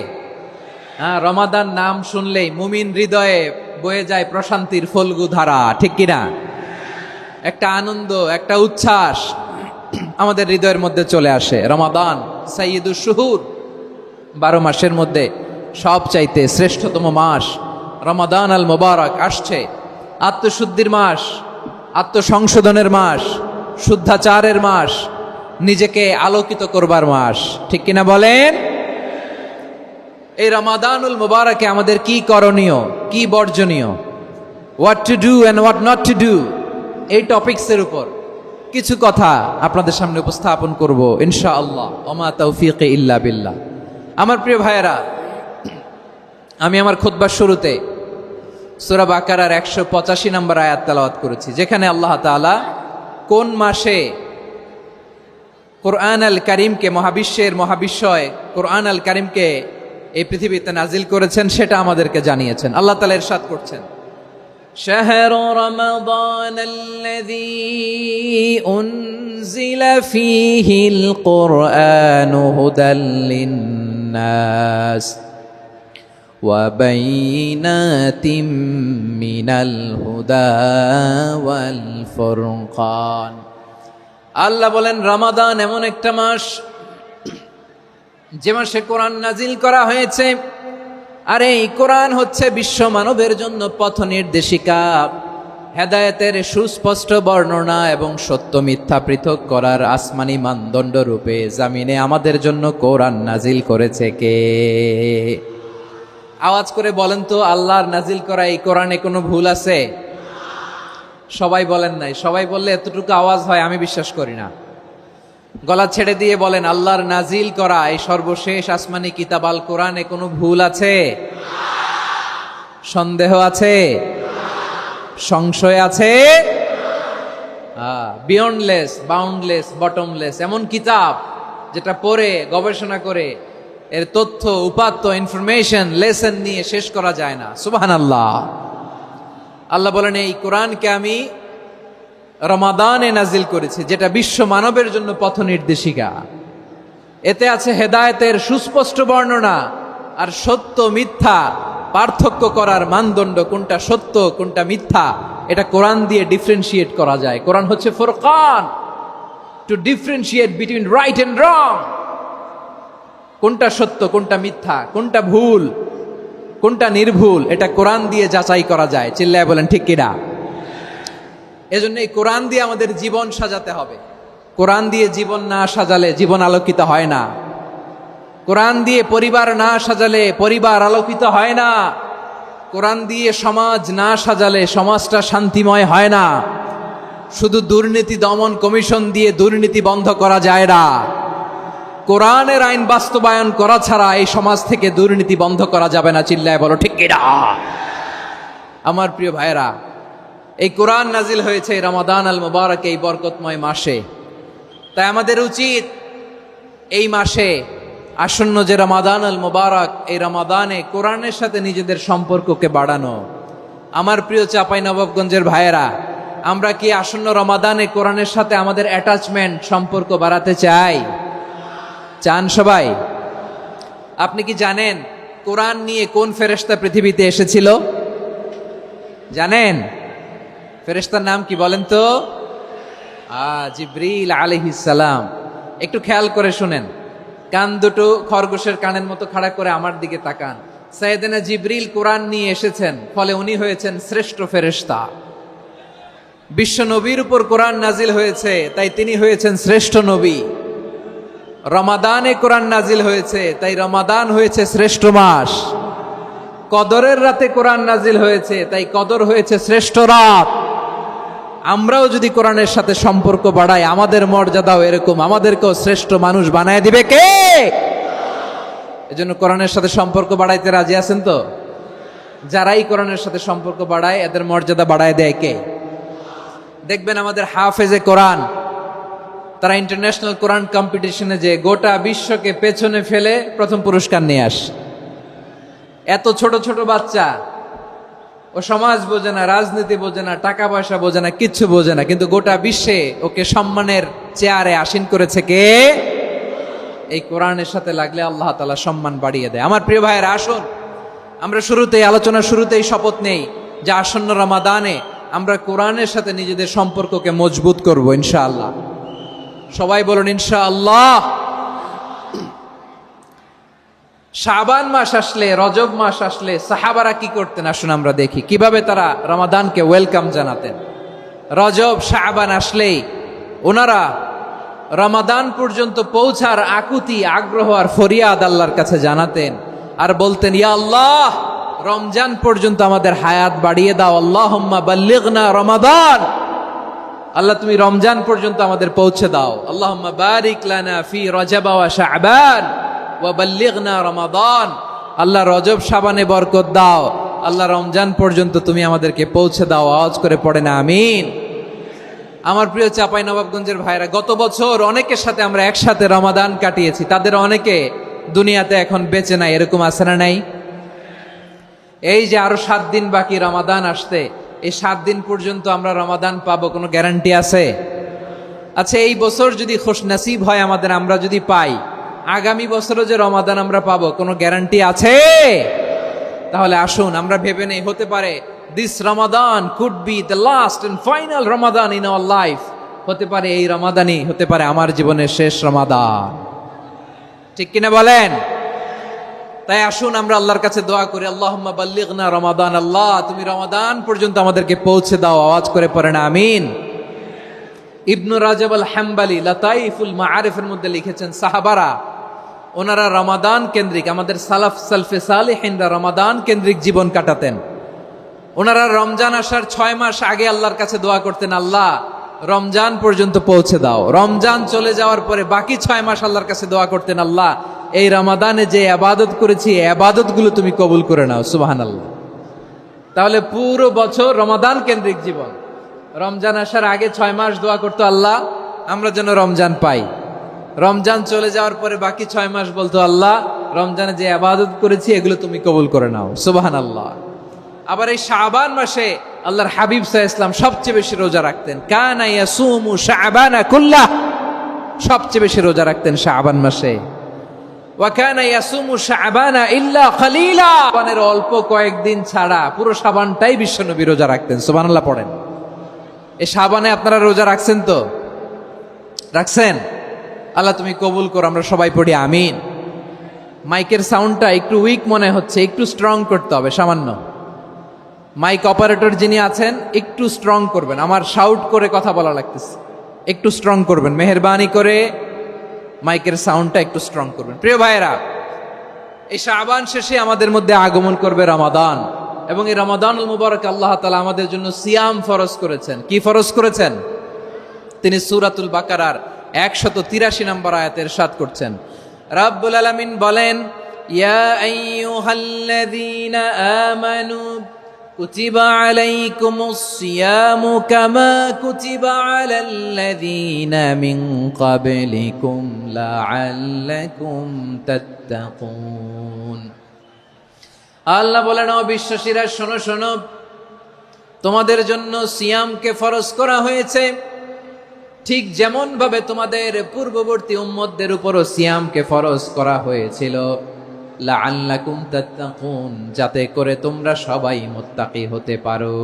হ্যাঁ, রমাদান নাম শুনলেই মুমিন হৃদয়ে বয়ে যায় প্রশান্তির ফল্গু ধারা, ঠিক কিনা? একটা আনন্দ, একটা উচ্ছ্বাস আমাদের হৃদয়ের মধ্যে চলে আসে। রমাদান সাইয়্যিদুশ শুহুর, 12 মাসের মধ্যে সবচাইতে শ্রেষ্ঠতম মাস রমাদান আল মুবারক আসছে। আত্মশুদ্ধির মাস, আত্মসংশোধনের মাস, শুদ্ধাচারের মাস, নিজেকে আলোকিত করবার মাস, ঠিক কিনা বলেন? এই রমাদানুল মুবারকে আমাদের কি করণীয়, কি বর্জনীয়, what to do and what not to do, এই টপিকসের উপর কিছু কথা আপনাদের সামনে উপস্থাপন করব ইনশাআল্লাহ। ওমা তাওফীকি ইল্লা বিল্লাহ। আমার প্রিয় ভাইয়েরা, আমি আমার খুতবার শুরুতে সূরা বাকারার 185 নম্বর আয়াত তেলাওয়াত করেছি, যেখানে আল্লাহ তাআলা কোন মাসে কোরআন আল কারীমকে, মহাবিশ্বের মহাবিশ্বয় কোরআন আল কারীমকে এই পৃথিবীতে নাজিল করেছেন সেটা আমাদেরকে জানিয়েছেন। আল্লাহ তাআলা ইরশাদ করছেন, শাহরু রমাদান আল্লাযী উনজিলা ফীহিল কুরআনু হুদাল লিন্নাস ওয়া বাইনাতিম মিনাল হুদা ওয়াল ফুরকান। আল্লাহ বলেন, রমাদান এমন একটা মাস যে মাসে কোরআন নাজিল করা হয়েছে। আর এই কোরআন হচ্ছে বিশ্ব মানবের জন্য পথ নির্দেশিকা, হেদায়েতের সুস্পষ্ট বর্ণনা এবং সত্য মিথ্যা পৃথক করার আসমানি মানদণ্ড রূপে জামিনে আমাদের জন্য কোরআন নাজিল করেছে কে? আওয়াজ করে বলেন তো, আল্লাহর নাজিল করা এই কোরআনে কোনো ভুল আছে? সবাই বলেন নাই। সবাই বললে এতটুকু আওয়াজ হয় আমি বিশ্বাস করি না। গলা ছেড়ে দিয়ে বলেন, আল্লাহর নাজিল করা এই সর্বশেষ আসমানি কিতাব আল কোরআনে কোনো ভুল আছে? সন্দেহ আছে? সংশয় আছে? বিয়ন্ডলেস, বাউন্ডলেস, বটমলেস, এমন কিতাব যেটা পড়ে গবেষণা করে এর তথ্য, উপাত্ত, ইনফরমেশন, লেসন নিয়ে শেষ করা যায় না। সুবহানাল্লাহ। আল্লাহ বলেন, এই কোরআনকে আমি রমাদানে নাজিল করেছি, যেটা বিশ্ব মানবের জন্য পথ নির্দেশিকা। এতে আছে হেদায়েতের সুস্পষ্ট বর্ণনা আর সত্য মিথ্যা পার্থক্য করার মানদণ্ড, কোনটা সত্য কোনটা মিথ্যা এটা কোরআন দিয়ে ডিফারেন্সিয়েট করা যায়। কোরআন হচ্ছে ফুরকান, to differentiate between right and wrong. কোনটা সত্য, কোনটা মিথ্যা, কোনটা ভুল, কোনটা নির্ভুল, এটা কোরআন দিয়ে যাচাই করা যায়। চিল্লায় বলেন ঠিক কিনা? এজন্য এই কোরআন দিয়ে আমাদের জীবন সাজাতে হবে। কোরআন দিয়ে জীবন না সাজালে জীবন আলোকিত হয় না। কোরআন দিয়ে পরিবার না সাজালে পরিবার আলোকিত হয় না। কোরআন দিয়ে সমাজ না সাজালে সমাজটা শান্তিময় হয় না। শুধু দুর্নীতি দমন কমিশন দিয়ে দুর্নীতি বন্ধ করা যায় না। কোরআনের আইন বাস্তবায়ন করা ছাড়া এই সমাজ থেকে দুর্নীতি বন্ধ করা যাবে না। চিল্লায় বলো ঠিক কিনা? আমার প্রিয় ভাইয়েরা, এই কোরআন নাজিল হয়েছে রমাদান আল মুবারক, এই বরকতময় মাসে। তাই আমাদের উচিত এই মাসে আসন্ন যে রমাদান আল মুবারক, এই রমাদানে কোরআনের সাথে নিজেদের সম্পর্ককে বাড়ানো। আমার প্রিয় চাঁপাইনবাবগঞ্জের ভাইয়েরা, আমরা কি আসন্ন রমাদানে কোরআনের সাথে আমাদের অ্যাটাচমেন্ট, সম্পর্ক বাড়াতে চাই? চান সবাই? আপনি কি জানেন কোরআন নিয়ে কোন ফেরেশতা পৃথিবীতে এসেছিল? জানেন? ফেরেশতার নাম কি বলেন তো? জিবরিল আলাইহিস সালাম। একটু খেয়াল করে শুনেন, কান দুটো খরগোশের কানের মতো খাড়া করে আমার দিকে তাকান। সাইয়েদনা জিবরিল কোরআন নিয়ে এসেছেন, ফলে উনি হয়েছেন শ্রেষ্ঠ ফেরেশতা। বিশ্ব নবীর উপর কোরআন নাজিল হয়েছে, তাই তিনি হয়েছেন শ্রেষ্ঠ নবী। রমাদানে কোরআন নাজিল হয়েছে, তাই রমাদান হয়েছে শ্রেষ্ঠ মাস। কদরের রাতে কোরআন নাজিল হয়েছে, তাই কদর হয়েছে শ্রেষ্ঠ রাত। আমরাও যদি কোরআনের সাথে সম্পর্ক বাড়াই, আমাদের মর্যাদাও এরকম, আমাদেরকেও শ্রেষ্ঠ মানুষ বানায় দিবে কে? এজন্য কোরআনের সাথে সম্পর্ক বাড়াইতে রাজি আছেন তো? যারাই কোরআনের সাথে সম্পর্ক বাড়ায় এদের মর্যাদা বাড়ায় দেয় কে? দেখবেন আমাদের হাফেজে কোরআন, তারা ইন্টারন্যাশনাল কোরআন কম্পিটিশনে যে গোটা বিশ্বকে পেছনে ফেলে প্রথম পুরস্কার নিয়ে আসে। এত ছোট ছোট বাচ্চা, ও সমাজ বোঝে না, রাজনীতি বোঝে না, টাকা পয়সা বোঝে না, কিচ্ছু বোঝে না, কিন্তু গোটা বিশ্বে ওকে সম্মানের চেয়ারে আসীন করেছে কে? এই কোরআনের সাথে লাগলে আল্লাহ তাআলা সম্মান বাড়িয়ে দেয়। আমার প্রিয় ভাইয়েরা, আসুন আমরা আলোচনার শুরুতেই শপথ নেই যে আসন্ন রমাদানে আমরা কোরআনের সাথে নিজেদের সম্পর্ককে মজবুত করব ইনশাআল্লাহ। সবাই বলুন ইনশাআল্লাহ। শাবান মাস আসলে, রজব মাস আসলে সাহাবারা কি করতেন আসুন আমরা দেখি কিভাবে তারা রমাদানকে ওয়েলকাম জানাতেন। রজব শাবান আসলেই ওনারা রমাদান পর্যন্ত পৌঁছার আকুতি, আগ্রহ আর ফরিয়াদ আল্লাহর কাছে জানাতেন আর বলতেন, ইয়া আল্লাহ, রমজান পর্যন্ত আমাদের হায়াত বাড়িয়ে দাও। আল্লাহুম্মা বাল্লিগনা রমাদান, আল্লাহ তুমি রমজান পর্যন্ত আমাদের পৌঁছে দাও। আল্লাহুম্মা বারিক লানা ফি রজব ওয়া শাবান ওয়া বাল্লিগনা রমাদান, আল্লাহ রজব শাবানে বরকত দাও, আল্লাহ রমজান পর্যন্ত তুমি আমাদেরকে পৌঁছে দাও। আওয়াজ করে পড়েন আমিন। আমার প্রিয় চাঁপাইনবাবগঞ্জের ভাইরা, গত বছর অনেকের সাথে আমরা একসাথে রমাদান কাটিয়েছি, তাদের অনেকে দুনিয়াতে এখন বেঁচে নাই, এরকম আছে না নাই? এই যে আরো 7 দিন বাকি রমাদান আসতে, এই 7 দিন পর্যন্ত আমরা রমাদান পাবো, কোনো গ্যারান্টি আছে? আচ্ছা, এই বছর যদি খুশনসিব হয় আমাদের, আমরা যদি পাই, আগামী বছরও যে রমাদান আমরা পাবো, কোনো গ্যারান্টি আছে? তাহলে আসুন আমরা ভেবে নেই, হতে পারে this Ramadan could be the last and final Ramadan in our life. হতে পারে এই রমাদানই হতে পারে আমার জীবনের শেষ রমাদান। ঠিক কিনা বলেন? তাই আসুন আমরা আল্লাহর কাছে দোয়া করি, আল্লাহুম্মা বাল্লিগনা রমাদান, আল্লাহ তুমি রমাদান পর্যন্ত আমাদেরকে পৌঁছে দাও। আওয়াজ করে পড়েন আমিন। ইবনু রাজব আল হাম্বালি লাতাইফুল মাআরিফের মধ্যে লিখেছেন, সাহাবারা ওনারা রমাদান কেন্দ্রিক, আমাদের সালফে সালেহিনরা রমাদান কেন্দ্রিক জীবন কাটাতেন। ওনারা রমজান আসার 6 মাস আগে আল্লাহর কাছে দোয়া করতেন, আল্লাহ রমজান পর্যন্ত পৌঁছে দাও। রমজান চলে যাওয়ার পরে বাকি 6 মাস আল্লাহর কাছে দোয়া করতেন, আল্লাহ এই রমাদানে যে ইবাদত করেছি এই ইবাদতগুলো তুমি কবুল করে নাও। সুবহানাল্লাহ। তাহলে পুরো বছর রমাদান কেন্দ্রিক জীবন। রমজান আসার আগে 6 মাস দোয়া করতো, আল্লাহ আমরা যেন রমজান পাই। রমজান চলে যাওয়ার পরে বাকি 6 মাস বলতো, আল্লাহ রমজানে যে ইবাদত করেছি এগুলো তুমি কবুল করে নাও। সুবহানাল্লাহ। আবার এই শাবান মাসে আল্লাহর হাবিব সাল্লাল্লাহু আলাইহি ওয়াসাল্লাম সবচেয়ে বেশি রোজা রাখতেন। কানা ইয়াসুমু শাবানা কুল্লাহ, সবচেয়ে বেশি রোজা রাখতেন শাবান মাসে। ওয়া কানা ইয়াসুমু শাবানা ইল্লা খলিলা, শাবানের অল্প কয়েকদিন ছাড়া পুরো শাবানটাই বিশ্বনবী রোজা রাখতেন। সুবহানাল্লাহ পড়েন। এই শাবানে আপনারা রোজা রাখছেন তো? রাখছেন? আল্লাহ তুমি কবুল করো। আমরা সবাই পড়ি আমিন। মাইকের সাউন্ডটা একটু উইক মনে হচ্ছে, একটু স্ট্রং করতে হবে সামান্য। মাইক অপারেটর যিনি আছেন একটু স্ট্রং করবেন, আমার শাউট করে কথা বলা লাগতেছে, একটু স্ট্রং করবেন মেহেরবানি করে, মাইকের সাউন্ডটা একটু স্ট্রং করবেন। প্রিয় ভাইয়েরা, এই শাবান শেষে আমাদের মধ্যে আগমন করবে রমাদান, এবং এই রমাদানুল মুবারক আল্লাহ তাআলা আমাদের জন্য সিয়াম ফরজ করেছেন। কি ফরজ করেছেন? তিনি সূরাতুল বাকারার 183 নম্বর আয়াতে ইরশাদ করছেন, রাব্বুল আলামিন বলেন, ইয়া আইয়ুহাল্লাযীনা আমানু কুতিবা আলাইকুমুস সিয়ামু কামা কুতিবা আলাল্লাযীনা মিন ক্বাবলিকুম লাআল্লাকুম তাত্তাকুন। আল্লাহ বলেন, ও বিশ্বাসীরা শোনো শোনো, তোমাদের জন্য সিয়ামকে ফরজ করা হয়েছে, ঠিক যেমন ভাবে তোমাদের পূর্ববর্তী উম্মতদের উপরও সিয়ামকে ফরজ করা হয়েছিল, লাআল্লাকুম তাত্তাকুন, যাতে করে তোমরা সবাই মুত্তাকি হতে পারো।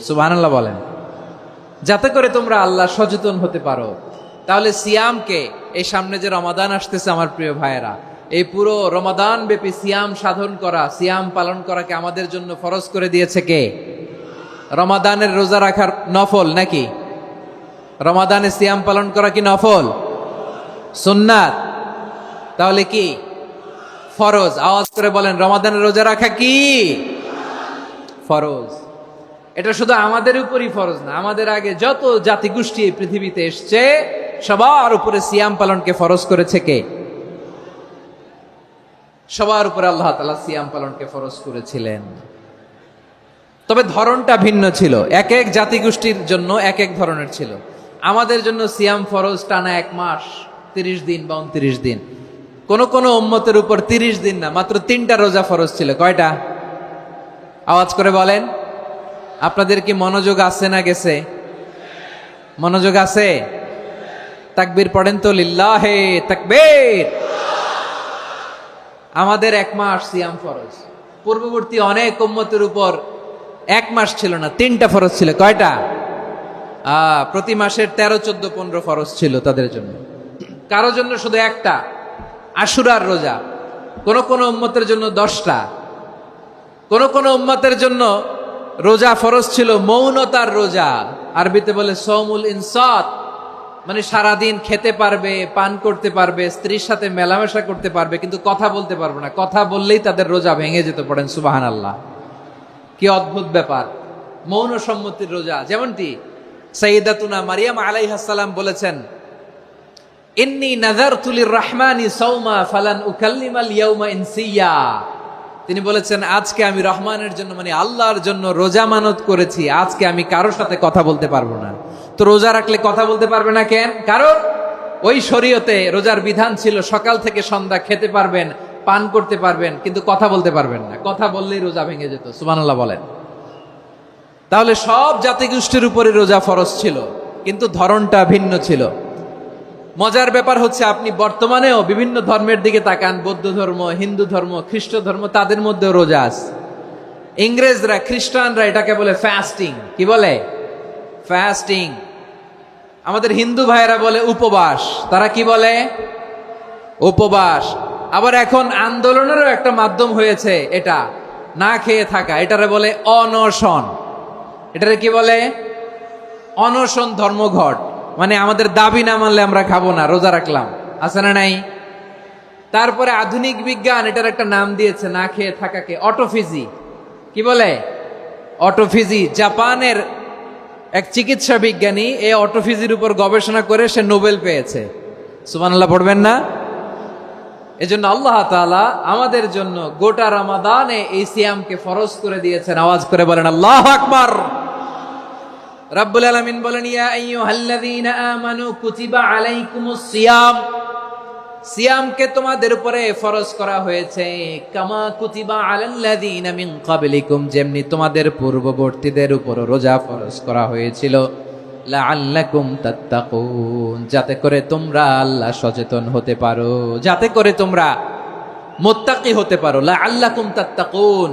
সুবহানাল্লাহ বলেন, যাতে করে তোমরা আল্লাহ সচেতন হতে পারো। তাহলে সিয়ামকে, এই সামনে যে রমাদান আসতেছে আমার প্রিয় ভাইয়েরা, এই পুরো রমাদান ব্যাপী সিয়াম সাধন করা, সিয়াম পালন করাকে আমাদের জন্য ফরজ করে দিয়েছে কে? রমাদানের রোজা রাখার নফল নাকি? রমাদানে সিয়াম পালন করা কি নফল? সুন্নাত। তাহলে কি ফরজ? আওয়াজ করে বলেন, রমাদানের রোজা রাখা কি ফরজ? এটা শুধু আমাদের উপরই ফরজ না, আমাদের আগে যত জাতিগোষ্ঠী এই পৃথিবীতে এসছে সবার উপরে সিয়াম পালনকে ফরজ করেছে কে? সবার উপরে আল্লাহ তাআলা সিয়াম পালনকে ফরজ করেছিলেন। তবে ধরনটা ভিন্ন ছিল, এক এক জাতিগোষ্ঠীর জন্য এক এক ধরনের ছিল। আমাদের জন্য সিয়াম ফরজ টানা 1 মাস 30 দিন বা 29 দিন। কোন কোন উম্মতের উপর 30 দিন না, মাত্র 3টা রোজা ফরজ ছিল। কয়টা? আওয়াজ করে বলেন। আপনাদের কি মনোযোগ আছে না গেছে? মনোযোগ আছে? তাকবীর পড়েন তো, লিল্লাহে তাকবীর। আমাদের 1 মাস সিয়াম ফরজ। পূর্ববর্তী অনেক উম্মতের উপর 1 মাস ছিল না, 3টা ফরজ ছিল। কয়টা? প্রতি মাসের 13, 14, 15 ফরজ ছিল তাদের জন্য। কারো জন্য শুধু একটা, আশুরার রোজা। কোন কোন উম্মতের জন্য 10টা। কোন কোন উম্মতের জন্য রোজা ফরজ ছিল মৌনতার রোজা, আরবিতে বলে সৌমুল ইনসাত, মানে সারাদিন খেতে পারবে, পান করতে পারবে, স্ত্রীর সাথে মেলামেশা করতে পারবে, কিন্তু কথা বলতে পারবে না। কথা বললেই তাদের রোজা ভেঙে যেত। পড়েন সুবহানাল্লাহ। কি অদ্ভুত ব্যাপার! মৌন সম্মতির রোজা। যেমনটি সাইয়্যিদাতুনা মারিয়াম আলাইহিস সালাম বলেছেন, ইন্নী নাযারতু লির-রাহমানি সাওমা ফালান উকাল্লিমাল ইয়াওমা ইনসিয়া। তিনি বলেছেন, আজকে আমি রহমানের জন্য, মানে আল্লাহর জন্য রোজা মানত করেছি, আজকে আমি কারোর সাথে কথা বলতে পারবো না। তো রোজা রাখলে কথা বলতে পারবে না কেন? কারণ ওই শরীয়তে রোজার বিধান ছিল সকাল থেকে সন্ধ্যা খেতে পারবেন, পান করতে পারবেন, কিন্তু কথা বলতে পারবেন না। কথা বললেই রোজা ভেঙে যেত। সুবহানাল্লাহ বলেন। তাহলে সব জাতিগোষ্ঠীর উপরে রোজা ফরজ ছিল, কিন্তু ধরনটা ভিন্ন ছিল। মজার ব্যাপার হচ্ছে, আপনি বর্তমানেও বিভিন্ন ধর্মের দিকে তাকান, বৌদ্ধ ধর্ম, হিন্দু ধর্ম, খ্রিস্ট ধর্ম, তাদের মধ্যেও রোজা আছে। ইংরেজরা, খ্রিস্টানরা এটাকে বলে ফাস্টিং। কি বলে? ফাস্টিং। আমাদের হিন্দু ভাইয়েরা বলে উপবাস। তারা কি বলে? উপবাস। আবার এখন আন্দোলনেরও একটা মাধ্যম হয়েছে এটা, না খেয়ে থাকা। এটারে বলে অনশন। এটারে কি বলে? অনশন ধর্মঘট। মানে আমাদের দাবি না মানলে আমরা খাবো না, রোজা রাখলাম। আছে না নাই? তারপরে আধুনিক বিজ্ঞান এটার একটা নাম দিয়েছে না খেয়ে থাকাকে, অটোফিজি। কি বলে? অটোফিজি। জাপানের এক চিকিৎসা বিজ্ঞানী এই অটোফিজির উপর গবেষণা করে সে নোবেল পেয়েছে। সুবহানাল্লাহ পড়বেন না? এজন্য আল্লাহ তাআলা আমাদের জন্য গোটা রমাদানে এই সিয়ামকে ফরজ করে দিয়েছেন। আওয়াজ করে বলেন আল্লাহু আকবার। রাব্বুল আলামিন বলেন, ইয়া আইয়ুহাল্লাযীনা আমানু কুতিবা আলাইকুমুস সিয়াম। সিয়ামকে তোমাদের উপরে ফরজ করা হয়েছে, কামা কুতিবা আলাল্লাযীনা মিন ক্বাবলিকুম, যেমনি তোমাদের পূর্ববর্তীদের উপর রোজা ফরজ করা হয়েছিল, লাআল্লাকুম তাত্তাকুন, যাতে করে তোমরা আল্লাহ সচেতন হতে পারো, যাতে করে তোমরা মুত্তাকি হতে পারো। লাআল্লাকুম তাত্তাকুন,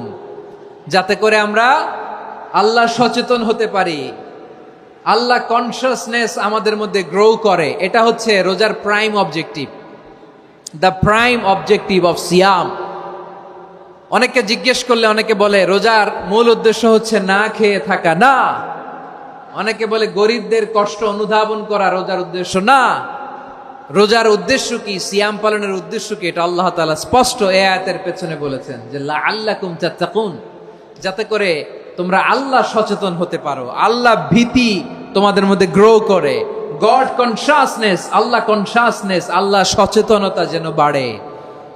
যাতে করে আমরা আল্লাহ সচেতন হতে পারি, আল্লাহ কনসিয়াসনেস আমাদের মধ্যে গ্রো করে। এটা হচ্ছে রোজার prime objective, the prime objective of সিয়াম। অনেকে জিজ্ঞেস করলে অনেকে বলে রোজার মূল উদ্দেশ্য হচ্ছে না খেয়ে থাকা। না। অনেকে বলে গরিবদের কষ্ট অনুধাবন করা রোজার উদ্দেশ্য। না। রোজার উদ্দেশ্য কি, সিয়াম পালনের উদ্দেশ্য কি, এটা আল্লাহ তাআলা স্পষ্ট এই আয়াতের পেছনে বলেছেন যে লাআল্লাকুম তাত্তাকুন, যাতে করে তোমরা আল্লাহ সচেতন হতে পারো, আল্লাহ ভীতি তোমাদের মধ্যে গ্রো করে, গড কনসিয়াসনেস, আল্লাহ কনসিয়াসনেস, আল্লাহ সচেতনতা যেন বাড়ে,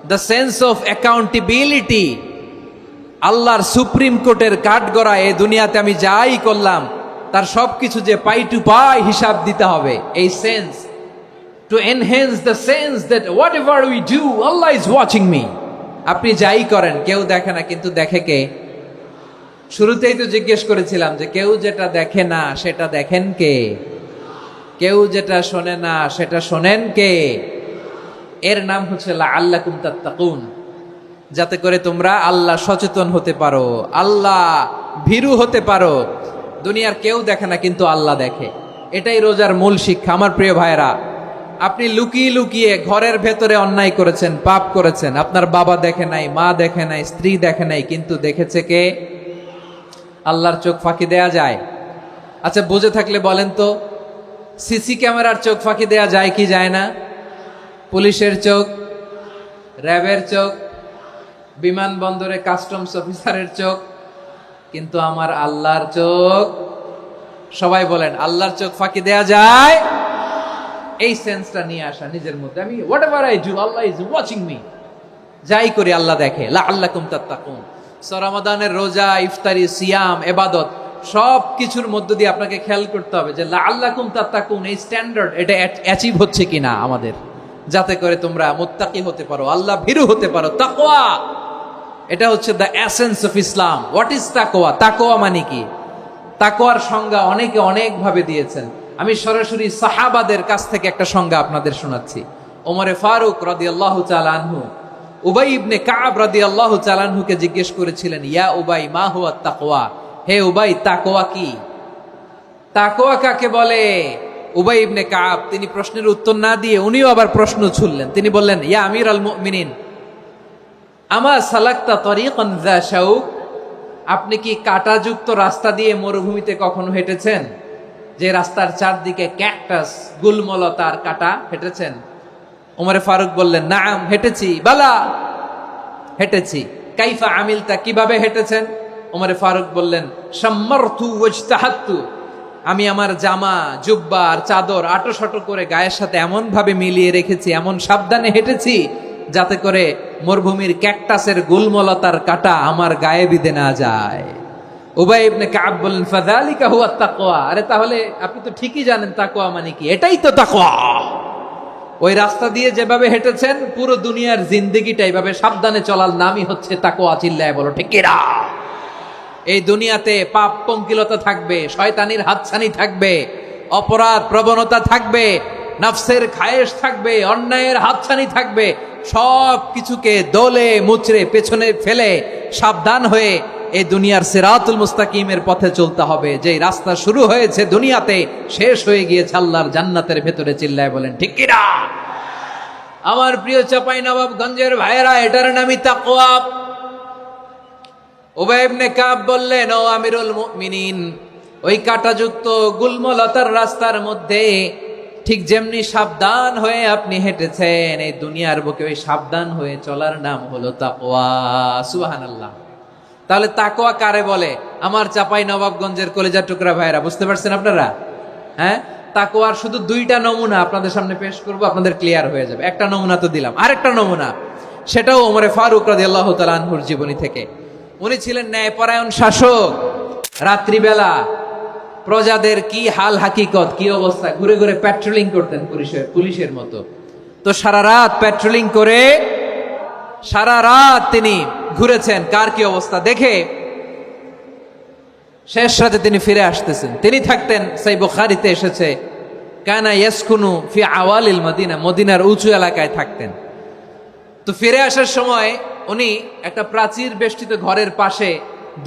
দ্য সেন্স অফ অ্যাকাউন্টেবিলিটি। আল্লাহর সুপ্রিম কোর্টের কাঠগড়া এই দুনিয়াতে আমি যাই করলাম তার সবকিছু যে পাই টু পাই হিসাব দিতে হবে, এই sense, to enhance the sense that what ever we do Allah is watching me. আপনি যাই করেন কেউ দেখে না, কিন্তু দেখে কে? শুরুতেই তো জিজ্ঞেস করেছিলাম যে কেউ যেটা দেখে না সেটা দেখেন কে? কেউ যেটা শোনে না সেটা শোনেন কে? এর নাম হচ্ছে লাআল্লাকুম তাত্তাকুন, যাতে করে তোমরা আল্লাহ সচেতন হতে পারো, আল্লাহ ভীরু হতে পারো। দুনিয়ার কেউ দেখে না, কিন্তু আল্লাহ দেখে। এটাই রোজার মূল শিক্ষা। আমার প্রিয় ভাইরা, আপনি লুকিয়ে লুকিয়ে ঘরের ভেতরে অন্যায় করেছেন, পাপ করেছেন, আপনার বাবা দেখে নাই, মা দেখে নাই, স্ত্রী দেখে নাই, কিন্তু দেখেছে কে? আল্লাহর চোখ ফাঁকি দেয়া যায়? আচ্ছা, বুঝে থাকলে বলেন তো, সিসি ক্যামেরার চোখ ফাঁকি দেয়া যায় কি যায় না? পুলিশের চোখ, র্যাবের চোখ, বিমানবন্দরে কাস্টমস অফিসারের চোখ, কিন্তু আমার আল্লাহর চোখ? সবাই বলেন, আল্লাহর চোখ ফাঁকি দেয়া যায়? এই সেন্সটা নিয়ে আসা নিজের মধ্যে, আমি what ever I do Allah is watching me, যাই করি আল্লাহ দেখে। লাআল্লাকুম তাত্তাকুন, সো রমাদানের রোজা, ইফতারি, সিয়াম, ইবাদত সব কিছুর মধ্য দিয়ে আপনাকে খেয়াল করতে হবে যে লাআল্লাকুম তাত্তাকুন, এই স্ট্যান্ডার্ড এটা অ্যাচিভ হচ্ছে কিনা আমাদের, যাতে করে তোমরা মুত্তাকি হতে পারো, আল্লাহ ভীরু হতে পারো। তাকওয়া, এটা হচ্ছে the essence of Islam. What is তাকওয়া? তাকওয়া মানে কি? তাকওয়ার সংজ্ঞা অনেকে অনেক ভাবে দিয়েছেন। আমি সরাসরি সাহাবাদের কাছ থেকে একটা সংজ্ঞা আপনাদের শোনাচ্ছি। ওমরে ফারুক রাদিয়াল্লাহু তাআলা আনহু উবাই ইবনে কাব রাদিয়াল্লাহু তাআলা আনহুকে জিজ্ঞেস করেছিলেন, ইয়া উবাই মা হুয়া তাকওয়া, হে উবাই তাকওয়া কি? তাকওয়া কাকে বলে? উবাই ইবনে কাব তিনি প্রশ্নের উত্তর না দিয়ে উনিও আবার প্রশ্ন ছুড়লেন। তিনি বললেন, ইয়া আমিরাল মুমিনিন, আমা সালাকতা তরিকান যা শাউক, আপনি কি কাঁটাযুক্ত রাস্তা দিয়ে মরুভূমিতে কখনো হেঁটেছেন? যে রাস্তার চারদিকে ক্যাকটাস, গুলমলতার কাঁটা, হেঁটেছেন? ওমরে ফারুক বললেন, নাম, হেঁটেছি। বালা, হেঁটেছি। কাইফা আমিলতা, কিভাবে হেঁটেছেন? ওমরে ফারুক বললেন, শাম্মারতু ওয়াজতাহাতু, আমি আমার জামা, জুব্বা আর চাদর আটোসাটো করে গায়ের সাথে এমন ভাবে মিলিয়ে রেখেছি, এমন সাবধানে হেঁটেছি যাতে করে মরুভূমির ক্যাকটাসের গুলমলতার কাঁটা আমার গায়ে বিঁধে না যায়। উবাই ইবনে কাব বললেন, ফাযালিকা হুয়া তাকওয়া, আরে তাহলে আপনি তো ঠিকই জানেন তাকওয়া মানে কি, এটাই তো তাকওয়া। ওই রাস্তা দিয়ে যেভাবে হেঁটেছেন, পুরো দুনিয়ার জিন্দেগিটা এইভাবে সাবধানে চলার নামই হচ্ছে তাকওয়া। চিল্লায় বলো ঠিক কিনা? এই দুনিয়াতে পাপ পঙ্কিলতা থাকবে, শয়তানির হাতছানি থাকবে, অপরাধ প্রবণতা থাকবে, নফসের খায়েশ থাকবে, অন্যায়ের হাতছানি থাকবে। সব কিছুকে দোলে মুচড়ে পেছনে ফেলে সাবধান হয়ে এই দুনিয়ার সিরাতুল মুস্তাকিমের পথে চলতে হবে। যেই রাস্তা শুরু হয়েছে দুনিয়াতে, শেষ হয়ে গিয়েছে আল্লাহর জান্নাতের ভেতরে। চিল্লায় বলেন ঠিক কিনা? আমার প্রিয় চাঁপাইনবাবগঞ্জের ভাইয়েরা, এটার নামই তাকওয়া। উবাই ইবনে কাব বললেন, ও আমিরুল মুমিনিন, ওই কাঁটাযুক্ত গুলমলতার রাস্তার মধ্যে ঠিক যেমনি সাবধান হয়ে আপনি হেঁটেছেন, এই দুনিয়ার বুকে ওই সাবধান হয়ে চলার নাম হলো তাকওয়া। সুবহানাল্লাহ। তাহলে তাকওয়া কারে বলে? আমার চাঁপাইনবাবগঞ্জের কলেজার টুকরা ভাইয়েরা, বুঝতে পারছেন আপনারা? হ্যাঁ, তাকওয়ার শুধু দুইটা নমুনা আপনাদের সামনে পেশ করব, আপনাদের ক্লিয়ার হয়ে যাবে। একটা নমুনা তো দিলাম, আরেকটা নমুনা, সেটাও ওমরে ফারুক রাদিয়াল্লাহু তাআলা আনহুর জীবনী থেকে। উনি ছিলেন ন্যায়পরায়ণ শাসক। রাত্রিবেলা প্রজাদের কি হাল হাকিকত, কি অবস্থা, ঘুরে ঘুরে প্যাট্রোলিং করতেন পুলিশের মতো। তো সারা রাত প্যাট্রোলিং করে সারা রাত তিনি ঘুরেছেন কার কি অবস্থা দেখে। শেষ রাতে তিনি ফিরে আসতেছেন। তিনি থাকতেন, সেই বুখারীতে এসেছে, কানা ইয়াসকুনু ফি আওয়ালিল মদিনা, মদিনার উঁচু এলাকায় থাকতেন। তো ফিরে আসার সময় উনি একটা প্রাচীর বেষ্টিত ঘরের পাশে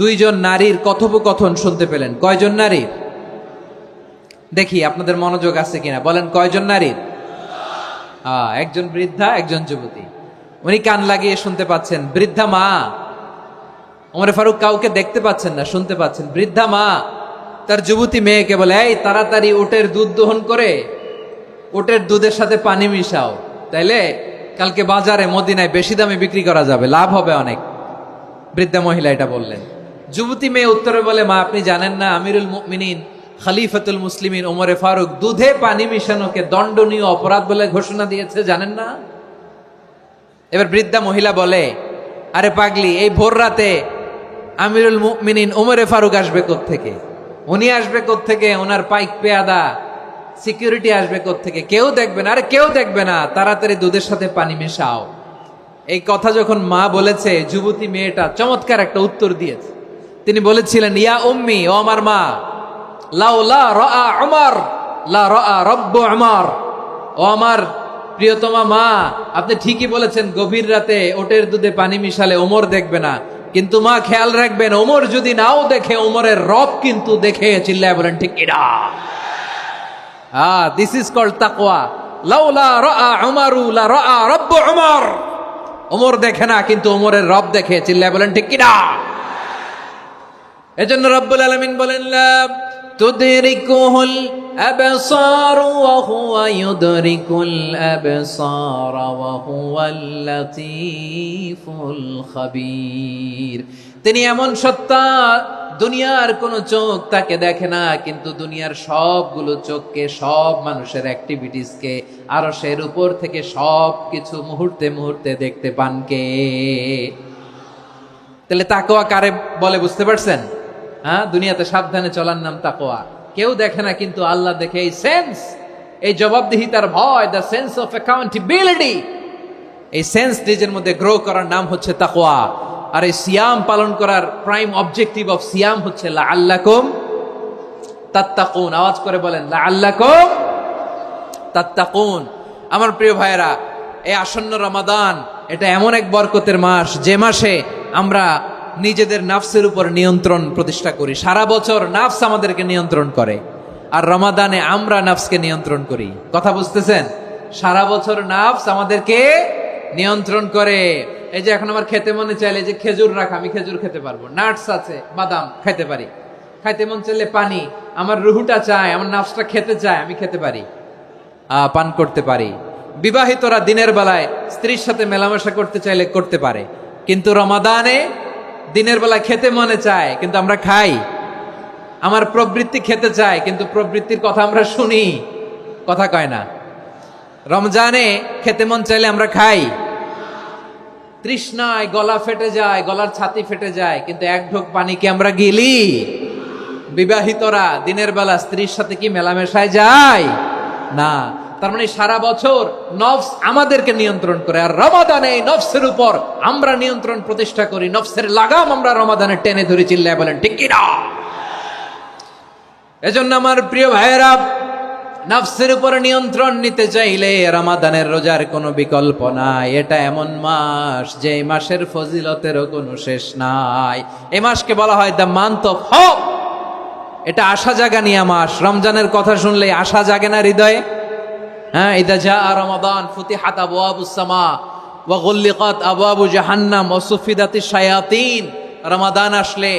দুইজন নারীর কথোপকথন শুনতে পেলেন। কয়জন নারীর? দেখি আপনাদের মনোযোগ আছে কিনা, বলেন কয়জন নারীর? একজন বৃদ্ধা, একজন যুবতী। উনি কান লাগিয়ে শুনতে পাচ্ছেন। বৃদ্ধা মা, ওমরে ফারুক কাউকে দেখতে পাচ্ছেন না, শুনতে পাচ্ছেন। বৃদ্ধা মা তার যুবতী মেয়েকে বলে, এই তাড়াতাড়ি উটের দুধ দহন করে উটের দুধের সাথে পানি মিশাও, তাইলে কালকে বাজারে মদিনায় বেশি দামে বিক্রি করা যাবে, লাভ হবে অনেক। বৃদ্ধা মহিলা এটা বললেন। যুবতী মেয়ে উত্তরে বলে, মা আপনি জানেন না আমিরুল মুমিনিন খলিফাতুল মুসলিমিন ওমরে ফারুক দুধে পানি মিশানোকে দণ্ডনীয় অপরাধ বলে ঘোষণা দিয়েছে, জানেন না? এবার বৃদ্ধা মহিলা বলে, আরে পাগলি, এই ভোর রাতে আমিরুল মুমিনিন ওমরে ফারুক আসবে কোত্থেকে? উনি আসবে কোত্থেকে? ওনার পাইক পেয়াদা সিকিউরিটি আসবে কোত্থেকে? কেউ দেখবে না। আরে কেউ দেখবে না, তাড়াতাড়ি দুধের সাথে পানি মেশাও। এই কথা যখন মা বলেছে, যুবতী মেয়েটা চমৎকার একটা উত্তর দিয়েছে। তিনি বলেছিলেন, ইয়া উম্মি, ও আমার মা, লাউলা রাআ উমর লা রাআ রব্বু উমর, ও আমার প্রিয়তমা মা, আপনি ঠিকই বলেছেন, গভীর রাতে ওটের দুধে পানি মিশালে ওমর দেখবে না, কিন্তু মা খেয়াল রাখবেন, ওমর যদি নাও দেখে, ওমরের রব কিন্তু দেখে। চিল্লায় বলেন ঠিক কিনা? দিস ইজ কল্ড তাকওয়া। লাউলা রাআ উমরু লা রাআ রব্বু উমর, ওমর দেখে না কিন্তু ওমরের রব দেখে। চিল্লায় বলেন ঠিক কিনা? এজন্য রব্বুল আলামিন বলেন, লা তুদরিকুহুল আবসার ওয়া হুয়া ইউদরিকুল আবসার ওয়া হুয়াল লাতীফুল খাবীর। তিনি এমন সত্তা, দুনিয়ার কোন চোখ তাকে দেখে না, কিন্তু দুনিয়ার সবগুলো চোখকে, সব মানুষের অ্যাক্টিভিটিসকে আরশের উপর থেকে সব কিছু মুহূর্তে মুহূর্তে দেখতে পান কে? তাহলে তাকওয়া কারে বলে বুঝতে পারছেন? হ্যাঁ, দুনিয়াতে সাবধানে চলার নাম তাকওয়া। কেউ দেখে না, কিন্তু আল্লাহ দেখে। এই সেন্স, এই জবাবদিহিতার ভয়, দ্য সেন্স অফ অ্যাকাউন্টেবিলিটি, এই সেন্স নিজের মধ্যে গ্রো করার নাম হচ্ছে তাকওয়া। আর এই সিয়াম পালন করার প্রাইম অবজেক্টিভ অফ সিয়াম হচ্ছে লাআল্লাকুম তাত্তাকুন। আওয়াজ করে বলেন, লাআল্লাকুম তাত্তাকুন। আমার প্রিয় ভাইয়েরা, এই আসন্ন রমাদান এটা এমন এক বরকতের মাস, যে মাসে আমরা নিজেদের নাফসের উপর নিয়ন্ত্রণ প্রতিষ্ঠা করি। সারা বছর নাফস আমাদেরকে নিয়ন্ত্রণ করে, আর রমাদানে আমরা নাফসকে নিয়ন্ত্রণ করি। কথা বুঝতেছেন? সারা বছর নাফস আমাদেরকে নিয়ন্ত্রণ করে। এই যে এখন আমার খেতে মনে চাইলে যে খেজুর রাখা, আমি খেজুর খেতে পারবো, নাটস আছে, বাদাম খেতে পারি। খাইতে মন চাইলে পানি, আমার রুহুটা চায়, আমার নাফসটা খেতে চায়, আমি খেতে পারি, পান করতে পারি। বিবাহিতরা দিনের বেলায় স্ত্রীর সাথে মেলামেশা করতে চাইলে করতে পারে, কিন্তু রমাদানে দিনের বেলায় খেতে মনে চায়, কিন্তু আমরা খাই। আমার প্রবৃত্তি খেতে চায়, কিন্তু প্রবৃত্তির কথা আমরা শুনি, কথা কয় না। রমজানে খেতে মন চাইলে আমরা খাই, তৃষ্ণায় গলা ফেটে যায়, গলার ছাতি ফেটে যায়, কিন্তু এক ঢোক পানি কি আমরা গিলি? বিবাহিতরা দিনের বেলা স্ত্রীর সাথে কি মেলামেশায় যায়? না। তার মানে সারা বছর নফস আমাদেরকে নিয়ন্ত্রণ করে, আর রমাদানে নফসের উপর আমরা নিয়ন্ত্রণ প্রতিষ্ঠা করি। নফসের লাগাম আমরা রমাদানে টেনে ধরে, চিল্লায় বলেন ঠিক কি না? এজন্য আমার প্রিয় ভাইয়েরা, নফসের উপর নিয়ন্ত্রণ নিতে চাইলে রমাদানের রোজার কোনো বিকল্প নাই। এটা এমন মাস যে মাসের ফজিলতেরও কোনো শেষ নাই। এই মাসকে বলা হয় দ্য মান্থ অফ হোপ। এটা আশা জাগানিয়া মাস। রমজানের কথা শুনলে আশা জাগে না হৃদয়ে? হ্যাঁ, ইদা জাআ রমাদান ফুতিহাত আবওয়াবুস সামা ওয়া গুল্লিকাত আবওয়াবু জাহান্নাম ওয়া সুফিদাতিশ শায়াতিন। রমাদান আসলে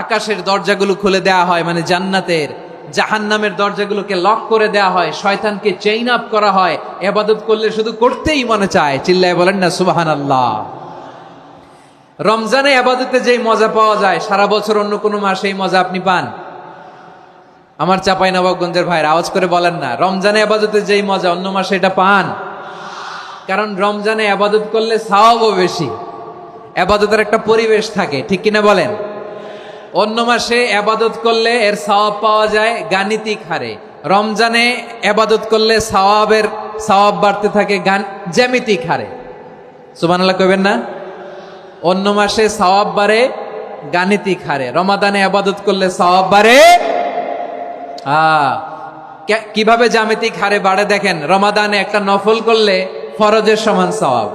আকাশের দরজাগুলো খুলে দেয়া হয়, মানে জান্নাতের। জাহান্নামের দরজাগুলোকে লক করে দেয়া হয়, শয়তানকে চেইন আপ করা হয়। ইবাদত করলে শুধু করতেই মনে চায়, চিল্লায় বলেন না সুবহানাল্লাহ। রমজানে ইবাদতে যেই মজা পাওয়া যায়, সারা বছর অন্য কোনো মাসে এই মজা আপনি পান? আমার চাঁপাইনবাবগঞ্জের ভাইরা আওয়াজ করে বলেন না, রমজানে ইবাদতে যেই মজা অন্য মাসে এটা পান? কারণ রমজানে ইবাদত করলে সওয়াবও বেশি, ইবাদতের একটা পরিবেশ থাকে, ঠিক কিনা বলেন? অন্য মাসে ইবাদত করলে এর সওয়াব পাওয়া যায় গাণিতিক হারে, রমজানে ইবাদত করলে সওয়াব বাড়তে থাকে জ্যামিতিক হারে। সুবহানাল্লাহ কইবেন না? অন্য মাসে সওয়াব বাড়ে গাণিতিক হারে, রমাদানে ইবাদত করলে সওয়াব বাড়ে কিভাবে জ্যামিতিক হারে বাড়ে দেখেন। রমাদানে একটা নফল করলে ফরজের সমান সওয়াব,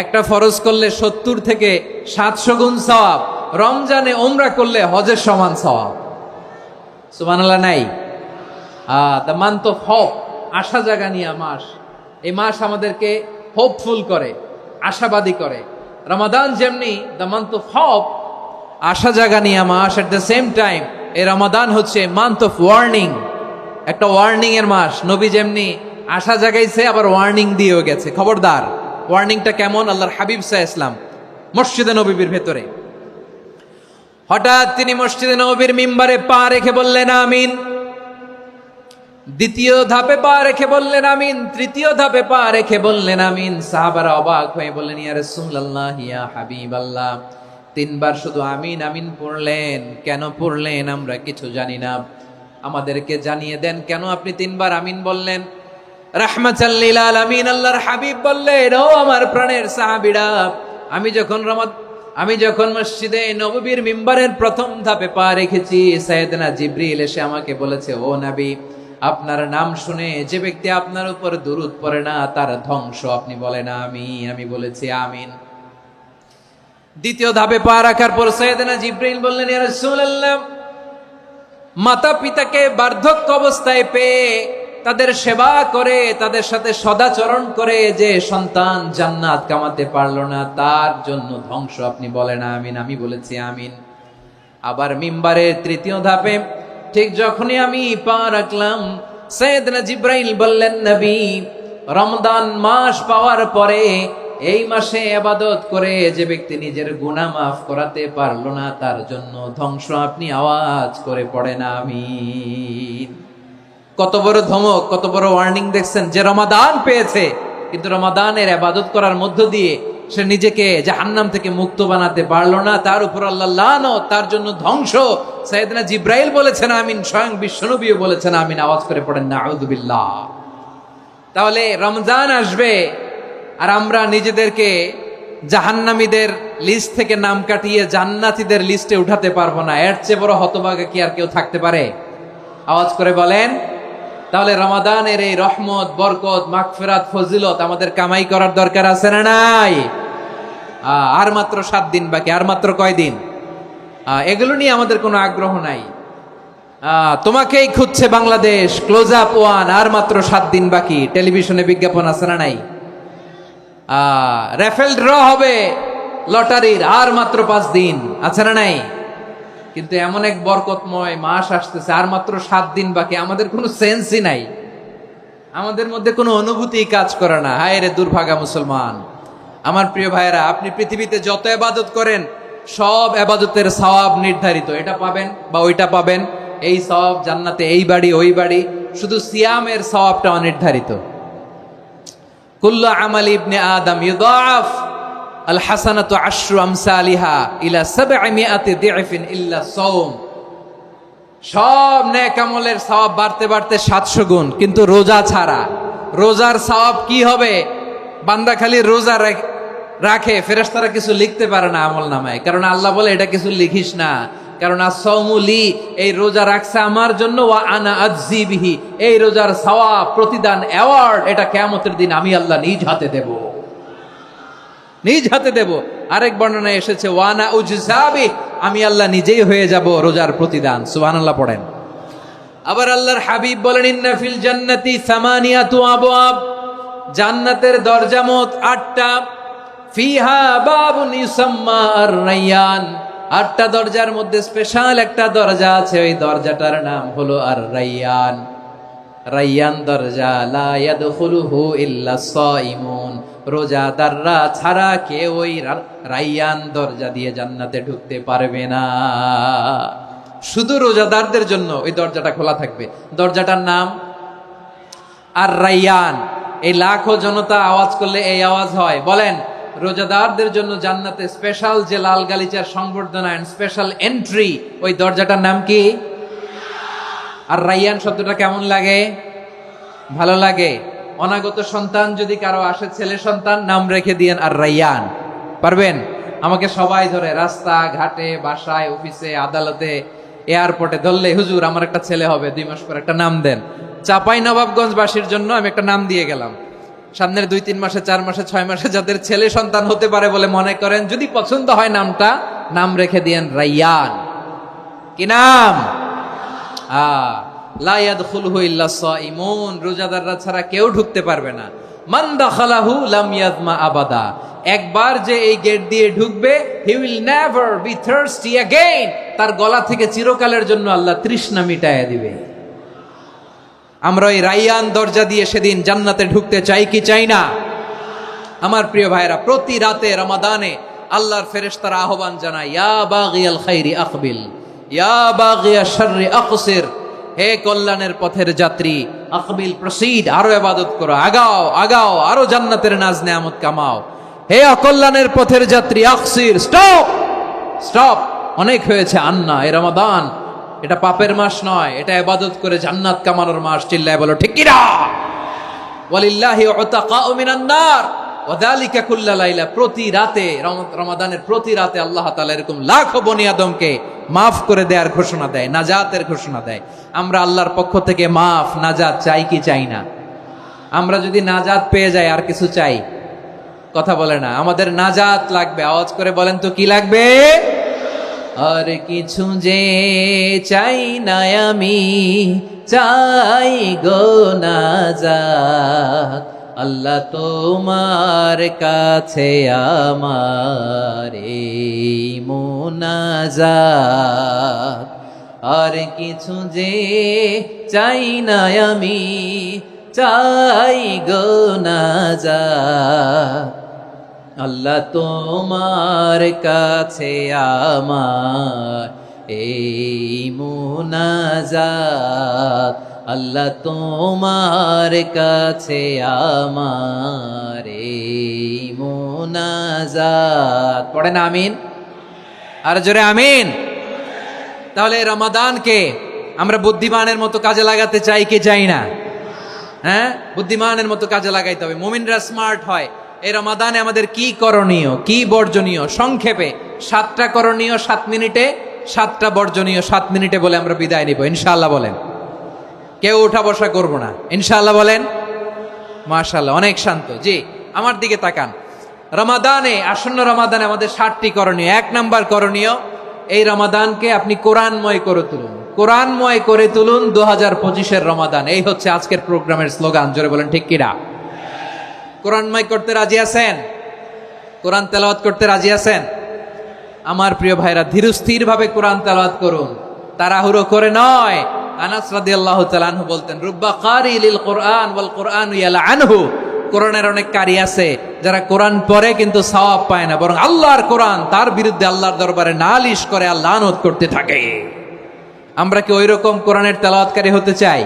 একটা ফরজ করলে 70 থেকে 700 গুণ সওয়াব। রমজানে উমরা করলে হজের সমান সওয়াব। সুবহানাল্লাহ নাই? দ্য মান্থ অফ হোপ, আশা জাগানিয়া মাস। এই মাস আমাদেরকে হোপফুল করে, আশাবাদী করে। রমাদান যেমনি দ্য মান্থ অফ হোপ, আশা জাগানিয়া মাস, এট দ্য সেম টাইম এই রমাদান হচ্ছে মান্থ অফ ওয়ার্নিং, একটা ওয়ার্নিং এর মাস। নবী যেমনি আশা জাগাইছে, আবার ওয়ার্নিং দিয়েও গেছে, খবরদার। ওয়ার্নিংটা কেমন? আল্লাহর হাবিব সাল্লাল্লাহু আলাইহি ওয়াসাল্লাম মসজিদে নববীর ভেতরে, হঠাৎ তিনি মসজিদে নববীর মিম্বারে পা রেখে বললেন আমিন। দ্বিতীয় ধাপে পা রেখে বললেন আমিন, তৃতীয় ধাপে পা রেখে বললেন আমিন। সাহাবারা অবাক হয়ে বললেন, ইয়া রাসূলুল্লাহ, ইয়া হাবিবাল্লাহ, 3 বার শুধু আমিন আমিন পড়লেন, কেন পড়লেন আমরা কিছু জানি না, আমাদেরকে জানিয়ে দেন কেন আপনি 3 বার আমিন বললেন। রাহমাতাল লিল আলামিন আল্লাহর হাবিব বললেন, ও আমার প্রাণের সাহাবীরা, আমি যখন মসজিদে নববীর মিম্বারের প্রথম ধাপে পা রেখেছি, সাইয়েদনা জিবরিল এসে আমাকে বলেছে, ও নবী, আপনার নাম শুনে যে ব্যক্তি আপনার উপর দুরূদ পড়ে না তার ধ্বংস। আপনি বলেন আমিন। আমি বলেছি আমিন। দ্বিতীয় ধাপে পা রাখার পর সাইয়েদনা জিবরিল বললেন, ইয়া রাসূলুল্লাহ, মাতা পিতাকে বার্ধক্য অবস্থায় পেয়ে তাদের সেবা করে, তাদের সাথে সদাচরণ করে যে সন্তান জান্নাত কামাতে পারলো না, তার জন্য ধ্বংস। আপনি বলেন আমিন। আমি বলেছি আমিন। আবার মিম্বারের তৃতীয় ধাপে ঠিক যখনই আমি পা রাখলাম, সাইয়েদনা জিবরাইল বললেন, নবী, রমজান মাস পাওয়ার পরে এই মাসে ইবাদত করে যে ব্যক্তি নিজের গুনাহ মাফ করাতে পারলো না, তার জন্য ধ্বংস। আপনি আওয়াজ করে পড়েন আমিন। কত বড় ধমক, কত বড় ওয়ার্নিং দেখছেন, যে রমাদান পেয়েছে কিন্তু রমাদানের ইবাদত করার মধ্য দিয়ে সে নিজেকে জাহান্নাম থেকে মুক্ত বানাতে পারলো না, তার উপর আল্লাহ লানত, তার জন্য ধ্বংস। সাইয়েদনা জিব্রাইল বলেছেন আমিন, স্বয়ং বিশ্বনবীও বলেছেন আমিন। আওয়াজ করে পড়েন নাউযু বিল্লাহ। তাহলে রমজান আসবে আর আমরা নিজেদেরকে জাহান্নামীদের লিস্ট থেকে নাম কাটিয়ে জান্নাতীদের লিস্টে উঠাতে পারবো না। এর চেয়ে বড় হতভাগা কি আর কেউ থাকতে পারে? আওয়াজ করে বলেন। তাহলে রমাদানের এই রহমত, বরকত, মাগফিরাত, ফজিলত আমাদের কামাই করার দরকার আছে না নাই? আর মাত্র 7 দিন বাকি। আর মাত্র কয় দিন? এগুলো নিয়ে আমাদের কোনো আগ্রহ নাই। তোমাকেই খুঁজছে বাংলাদেশ, ক্লোজ আপ ওয়ান, আর মাত্র 7 দিন বাকি। টেলিভিশনে বিজ্ঞাপন আছে না নাই? রেফেল ড্র হবে লটারির, আর মাত্র 5 দিন, আছে না নাই? কিন্তু এমন এক বরকতময় মাস আসতেছে, আর মাত্র 7 দিন বাকি। আমাদের কোনো সেন্সই নাই, আমাদের মধ্যে কোনো অনুভূতি কাজ করে না। হায় রে দুর্ভাগা মুসলমান। আমার প্রিয় ভাইয়েরা, আপনি পৃথিবীতে যত ইবাদত করেন সব ইবাদতের সওয়াব নির্ধারিত। এটা পাবেন বা ওইটা পাবেন, এই সওয়াব জান্নাতে, এই বাড়ি ওই বাড়ি। শুধু সিয়ামের সওয়াবটা অনির্ধারিত। কুল্লু আমালি ইবনে আদম ইউদাফ আল হাসানাতু আশরু আমসালিহা ইলা 700 দি'ফিন ইল্লা সাওম। সব নেক আমলের সওয়াব বাড়তে বাড়তে 700 গুণ, কিন্তু রোজা ছাড়া। রোজার সওয়াব কি হবে? বান্দা খালি রোজা রাখে, ফেরেশতারা কিছু লিখতে পারে না আমল নামায়, কারণ আল্লাহ বলে এটা কিছু লিখিস না, কারণ as-সাওমু লি, এই রোজা রাখছে আমার জন্য, ওয়া আনা আজজি বিহি, এই রোজার সওয়াব, প্রতিদান, অ্যাওয়ার্ড এটা কিয়ামতের দিন আমি আল্লাহ নিজ হাতে দেব, নিজ হাতে দেব। আরেক বর্ণনায় এসেছে ওয়ানা উজজাবি, আমি আল্লাহ নিজেই হয়ে যাব রোজার প্রতিদান। সুবহানাল্লাহ পড়েন। আবার আল্লাহর হাবিব বলেন ইন্না ফিল জান্নাতি সামানিয়াতু আবওয়াব, জান্নাতের দরজা মোট 8টা। ফিহা বাবুন ইউসাম্মা আর-রায়্যান, 8টা দরজার মধ্যে স্পেশাল একটা দরজা আছে, ওই দরজাটার নাম হলো আর-রায়্যান। রায়্যান দরজা, লা ইয়াদখুলুহু ইল্লা সাইমুন, রোজাদাররা ছাড়া কেউ ওই রায়্যান দরজা দিয়ে জান্নাতে ঢুকতে পারবে না। শুধু রোজাদারদের জন্য ওই দরজাটা খোলা থাকবে। দরজাটার নাম আর-রায়্যান। এই লাখো জনতা আওয়াজ করলে এই আওয়াজ হয়। বলেন, রোজাদারদের জন্য জান্নাতে স্পেশাল যে লাল গালিচার সংবর্ধনা এন্ড স্পেশাল এন্ট্রি, ওই দরজাটার নাম কি? আর-রায়্যান শব্দটা কেমন লাগে? ভালো লাগে। অনাগত সন্তান যদি কারো আসে, ছেলে সন্তান, নাম রেখে দিয়েন আর-রায়্যান। পারবেন? আমাকে সবাই ধরে রাস্তা ঘাটে, বাসায়, অফিসে, আদালতে, এয়ারপোর্টে ধরলে, হুজুর আমার একটা ছেলে হবে 2 মাস পর, একটা নাম দেন। চাপাই নবাবগঞ্জবাসীর জন্য আমি একটা নাম দিয়ে গেলাম। সামনের 2-3 মাসে, 4 মাসে, 6 মাসে যাদের ছেলে সন্তান হতে পারে বলে মনে করেন, যদি পছন্দ হয় নামটা, নাম রেখে দিয়েন রায়্যান। কি নাম? লা ইয়াদখুলুহু ইল্লা সাইমুন, রোজাদাররা ছাড়া কেউ ঢুকতে পারবে না। মান দাখালাহু লাম ইয়াজমা আবাদা, একবার যে এই গেট দিয়ে ঢুকবে, he will never be thirsty again, তার গলা থেকে চিরকালের জন্য আল্লাহ তৃষ্ণা মিটায়া দিবে। আমরা এই রায়্যান দরজা দিয়ে সেদিন জান্নাতে ঢুকতে চাই কি চাই না? আমার প্রিয় ভাইরা, প্রতি রাতে রমাদানে আল্লাহর ফেরেশতারা আহ্বান জানায়, ইয়া বাগিয়াল খাইরি আকবিল, ইয়া বাগিয়াশ শাররি আকসির, হে কল্যাণের পথের যাত্রী, আকবিল, প্রসিড, আরো ইবাদত করো, আগাও আগাও, আরো জান্নাতের নাজ নেয়ামত কামাও। হে অকল্যাণের পথের যাত্রী, আকসির, স্টপ স্টপ, অনেক হয়েছে। আন্না, এ রমাদান এটা পাপের মাস নয়, এটা ইবাদত করে জান্নাত কামানোর মাস। চিল্লায় বলো ঠিক কি না? ওয়ালিল্লাহি উতাকাউ মিনান নার ওয়া যালিকা কুল্লা লাইলা, প্রতি রাতে, রমাদানের প্রতি রাতে আল্লাহ তাআলা এরকম লাখো বনি আদমকে মাফ করে দেওয়ার ঘোষণা দেয়, নাজাতের ঘোষণা দেয়। আমরা আল্লাহর পক্ষ থেকে মাফ, নাজাত চাই কি চাই না? আমরা যদি নাজাত পেয়ে যাই আর কিছু চাই? কথা বলে না। আমাদের নাজাত লাগবে। আওয়াজ করে বলেন তো কি লাগবে? আর কিছু যে চাই না আমি, চাই গো নাজাত, আল্লাহ তোমার কাছে আমার এই মুনাজাত। আর কিছু যে চাই না আমি, চাই গো নাজাত, আল্লাহ তোমার কাছে আমার এই মুনাজাত, আল্লাহ তোমার কাছে আমার এই মুনাজাত। পড়েন আমিন, আর জোরে আমিন। তাহলে এই রমাদানকে আমরা বুদ্ধিমানের মতো কাজে লাগাতে চাই কি চাই না? হ্যাঁ, বুদ্ধিমানের মতো কাজে লাগাইতে হবে। মুমিনরা স্মার্ট হয়। এই রমাদানে আমাদের কি করণীয়, কি বর্জনীয়, সংক্ষেপে 7টা করণীয় 7 মিনিটে, 7টা বর্জনীয় 7 মিনিটে বলে আমরা বিদায় নিব ইনশাআল্লাহ। বলেন, কেউ উঠা বসা করব না ইনশাআল্লাহ। বলেন মাশাআল্লাহ, অনেক শান্ত। জি, আমার দিকে তাকান। রমাদানে, আসন্ন রমাদানে আমাদের 7টি করণীয়। 1 নাম্বার করণীয়, এই রমাদানকে আপনি কোরআনময় করে তুলুন। কোরআনময় করে তুলুন 2025-এর রমাদান। এই হচ্ছে আজকের প্রোগ্রামের স্লোগান। জোরে বলেন ঠিক কিনা? কোরআনময় করতে রাজি আছেন? কোরআন তেলাওয়াত করতে রাজি আছেন? আমার প্রিয় ভাইরা, ধীরস্থির ভাবে কোরআন তেলাওয়াত করুন, তাড়াহুড়ো করে নয়। আনাস রাদিয়াল্লাহু তাআলা আনহু বলতেন, রুব্বা কারি লিল কোরআন ওয়াল কোরআনু ইয়ালআনহু। কোরআনের অনেক কারি আছে যারা কোরআন পড়ে কিন্তু সওয়াব পায় না, বরং আল্লাহর কোরআন তার বিরুদ্ধে আল্লাহর দরবারে নালিশ করে আর লানত করতে থাকে। আমরা কি ওইরকম কোরআনের তেলাওয়াতকারী হতে চাই?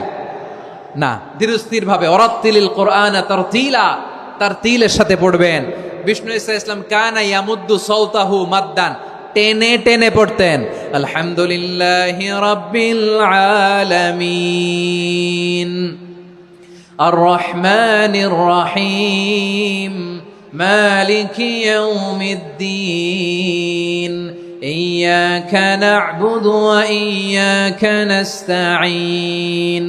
না। ধীরস্থির ভাবে ওরাত্তিলিল কোরআন তারতিলা, তারতিলের সাথে পড়বেন। বিষ্ণু ঈসা ইসলাম কানা ইয়ামুদ্দু সাওতাহু মাদ্দান, টেনে টেনে পড়তেন। আলহামদুলিল্লাহি রাব্বিল আলামিন আর রহমানির রহিম মালিকি ইয়াউমিদ্দিন ইয়্যাকা না'বুদু ওয়া ইয়্যাকা নাস্তাঈন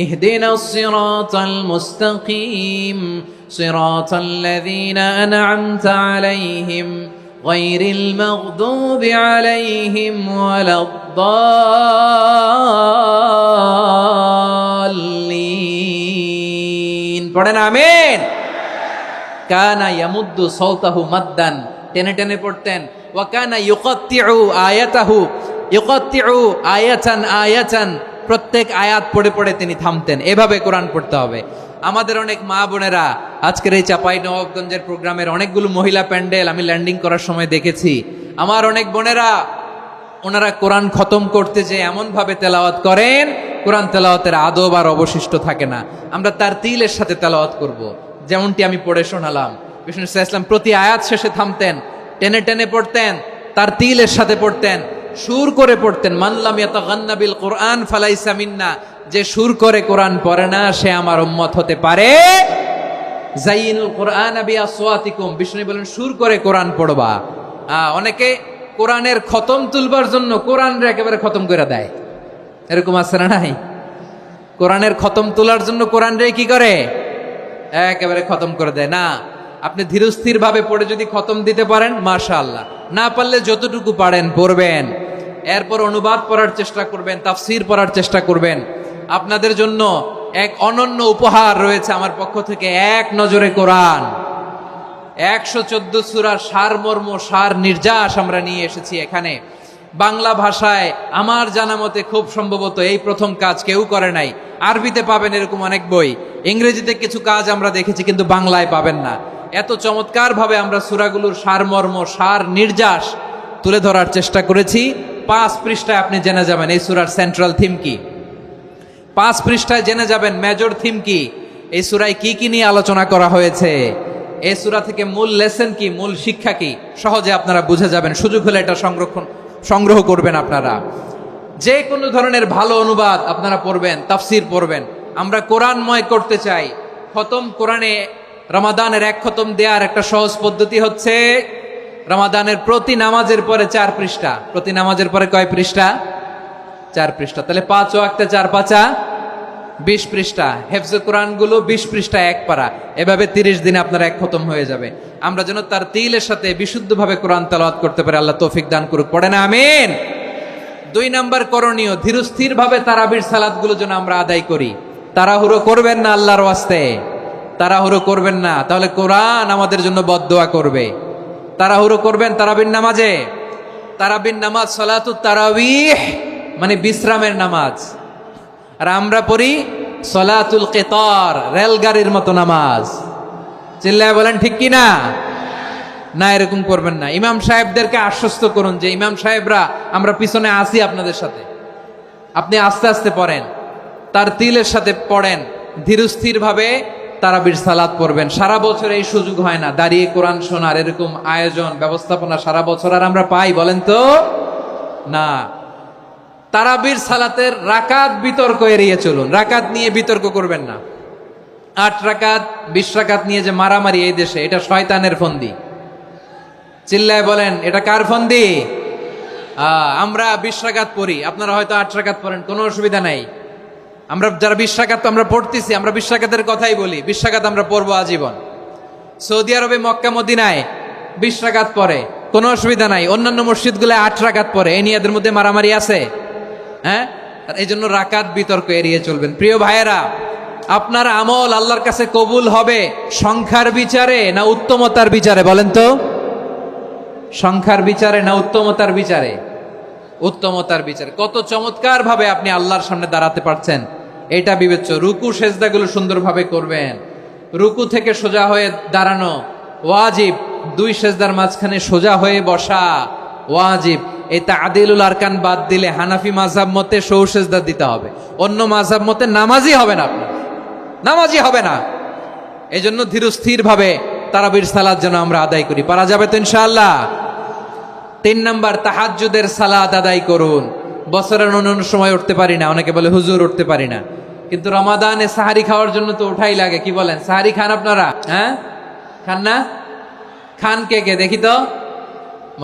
ইহদিনাস সিরাতাল মুস্তাকিম সিরাতাল লাযীনা আন'আমতা আলাইহিম গায়রিল মাগদুবি আলাইহিম ওয়ালাদ-দাল্লিন। পড়েন আমিন। কানা ইয়ামুদ্দু সাওতাহু মাদ্দান, টেনে টেনে পড়তেন। ওয়া কানা ইউকাত্তিউ আয়াতাহু, ইউকাত্তিউ আয়াতান আয়াতান, প্রত্যেক আয়াত পড়ে পড়ে তিনি থামতেন। এভাবে কোরআন পড়তে হবে। আমাদের অনেক মা বোনেরা, আজকের এই চাঁপাইনবাবগঞ্জের প্রোগ্রামের অনেকগুলো মহিলা প্যান্ডেল আমি ল্যান্ডিং করার সময় দেখেছি। আমার অনেক বোনেরা, ওনারা কোরআন খতম করতে যে এমন ভাবে তেলাওয়াত করেন, কোরআন তেলাওয়াতের আদব আর অবশিষ্ট থাকে না। আমরা তার তিলের সাথে তেলাওয়াত করব, যেমনটি আমি পড়ে শোনালাম। বিষ্ণু ইসলাম প্রতি আয়াত শেষে থামতেন, টেনে টেনে পড়তেন, তার তিলের সাথে পড়তেন, সুর করে পড়তেন। মানলাম ইয়াতাগান্না বিল কোরআন ফালাইসা মিন্না, যে সুর করে কোরআন পড়ে না সে আমার উম্মত হতে পারে। জাইনুল কোরআন বিআসওয়াতিকুম, বিষ্ণু বলেন সুর করে কোরআন পড়বা। অনেকে কোরআনের খতম তুলবার জন্য কোরআনরে একেবারে খতম করে দেয়, এরকম আছে না নাই? কোরআনের খতম তোলার জন্য কোরআনরে কি করে? একেবারে খতম করে দেয়। না, আপনি ধীরস্থির ভাবে পড়ে যদি খতম দিতে পারেন মাশাআল্লাহ, না পারলে যতটুকু পারেন পড়বেন। এরপর অনুবাদ পড়ার চেষ্টা করবেন, তাফসীর পড়ার চেষ্টা করবেন। আপনাদের জন্য এক অনন্য উপহার রয়েছে আমার পক্ষ থেকে, এক নজরে কোরআন। 114 সূরার সারমর্ম, সার নির্যাস আমরা নিয়ে এসেছি এখানে। বাংলা ভাষায় আমার জানা মতে খুব সম্ভবত এই প্রথম কাজ কেউ করে নাই। আরবিতে পাবেন এরকম অনেক বই, ইংরেজিতে কিছু কাজ আমরা দেখেছি, কিন্তু বাংলায় পাবেন না। এত চমৎকার ভাবে আমরা সূরাগুলোর সারমর্ম, সার নির্যাস তুলে ধরার চেষ্টা করেছি। 5 পৃষ্ঠায় আপনি জেনে যাবেন এই সূরার সেন্ট্রাল থিম কি। 5 পৃষ্ঠায় জেনে যাবেন মেজর থিম কি, এই সূরায় কি কি নিয়ে আলোচনা করা হয়েছে, এই সূরা থেকে মূল লেসন কি, মূল শিক্ষা কি, সহজে আপনারা বুঝে যাবেন। সুযোগ হলে এটা সংগ্রহ করবেন। আপনারা যে কোনো ধরনের ভালো অনুবাদ আপনারা পড়বেন, তাফসীর পড়বেন। আমরা কোরআনময় করতে চাই। খতম কোরআনে রমাদানের 1 খতম দেওয়ার একটা সহজ পদ্ধতি হচ্ছে, রমাদানের প্রতি নামাজের পরে 4 পৃষ্ঠা। প্রতি নামাজের পরে কয় পৃষ্ঠা? 4 পৃষ্ঠা। তাহলে 5 ওয়াক্তে 4 পাঁচা 20 পৃষ্ঠা। হেফজে কোরআনগুলো 20 পৃষ্ঠা 1 পারা। এভাবে 30 দিনে আপনার 1 খতম হয়ে যাবে। আমরা যেন তার তিলের সাথে বিশুদ্ধভাবে কোরআন তেলাওয়াত করতে পারি, আল্লাহ তৌফিক দান করুক। পড়ে না আমিন। 2 নাম্বার করণীয়, ধীরস্থির ভাবে তারাবির সালাতগুলো যেন আমরা আদায় করি। তাড়াহুড়ো করবেন না আল্লাহর ওয়াস্তে, তাড়াহুড়ো করবেন না, তাহলে কোরআন আমাদের জন্য বদদোয়া করবে। তাড়াহুড়ো করবেন তারাবির নামাজে। তারাবির নামাজ সালাতুত তারাবিহ মানে বিশ্রামের নামাজ, আর আমরা পড়ি সালাতুল কিতার, রেলগাড়ির মতো নামাজ। চিল্লায় বলেন ঠিক কি না? না, এরকম করবেন না। ইমাম সাহেবদেরকে আশ্বস্ত করুন যে ইমাম সাহেবরা আমরা পিছনে আসি আপনাদের সাথে, আপনি আস্তে আস্তে পড়েন, তার তিলের সাথে পড়েন, ধীরস্থির ভাবে তারাবির সালাত পড়বেন। সারা বছর এই সুযোগ হয় না, দাঁড়িয়ে কোরআন শোনার এরকম আয়োজন ব্যবস্থাপনা সারা বছর আর আমরা পাই বলেন তো না। তারাবির সালাতের রাকাত বিতর্ক এড়িয়ে চলুন, রাকাত নিয়ে বিতর্ক করবেন না। 8 রাকাত 20 রাকাত নিয়ে যে মারামারি এই দেশে, এটা শয়তানের ফন্দি। চিল্লায় বলেন এটা কার ফন্দি? আমরা 20 রাকাত পড়ি, আপনারা হয়তো 8 রাকাত পড়েন, কোনো অসুবিধা নাই। আমরা যারা 20 রাকাত তো আমরা পড়তেছি, আমরা 20 রাকাতের কথাই বলি, 20 রাকাত আমরা পড়বো আজীবন। সৌদি আরবে মক্কা মদিনায় 20 রাকাত পড়ে, কোনো অসুবিধা নাই। অন্যান্য মসজিদগুলো 8 রাকাত পড়ে, এই নিয়ে এদের মধ্যে মারামারি আছে? হ্যাঁ, এই জন্য রাকাত বিতর্ক এড়িয়ে চলবেন। প্রিয় ভাইয়েরা, আপনার আমল আল্লাহর কাছে কবুল হবে সংখ্যার বিচারে না উত্তমতার বিচারে বলেন তো? সংখ্যার বিচারে না উত্তমতার বিচারে? উত্তমতার বিচারে। কত চমৎকার ভাবে আপনি আল্লাহর সামনে দাঁড়াতে পারছেন এটা বিবেচ্য। রুকু সেজদাগুলো সুন্দরভাবে করবেন, রুকু থেকে সোজা হয়ে দাঁড়ানো ওয়াজিব, 2 সেজদার মাঝখানে সোজা হয়ে বসা ওয়াজিব। এই তাদিলুল আরকান বাদ দিলে হানাফি মাযহাব মতে সৌ সেজদা দিতে হবে, অন্য মাযহাব মতে নামাজই হবে না, আপনার নামাজই হবে না। এই জন্য ধীরস্থির ভাবে তারাবির সালাত যেন আমরা আদায় করি। পারা যাবে তো ইনশাআল্লাহ? 3 নাম্বার, তাহাজ্জুদের সালাত আদায় করুন। বছরের অন্য সময় উঠতে পারি না, অনেকে বলে হুজুর উঠতে পারি না, কিন্তু রমাদানে সাহারি খাওয়ার জন্য তো ওঠাই লাগে। কি বলেন, সাহারি খান আপনারা? হ্যাঁ, খান না? খান কে কে দেখি তো?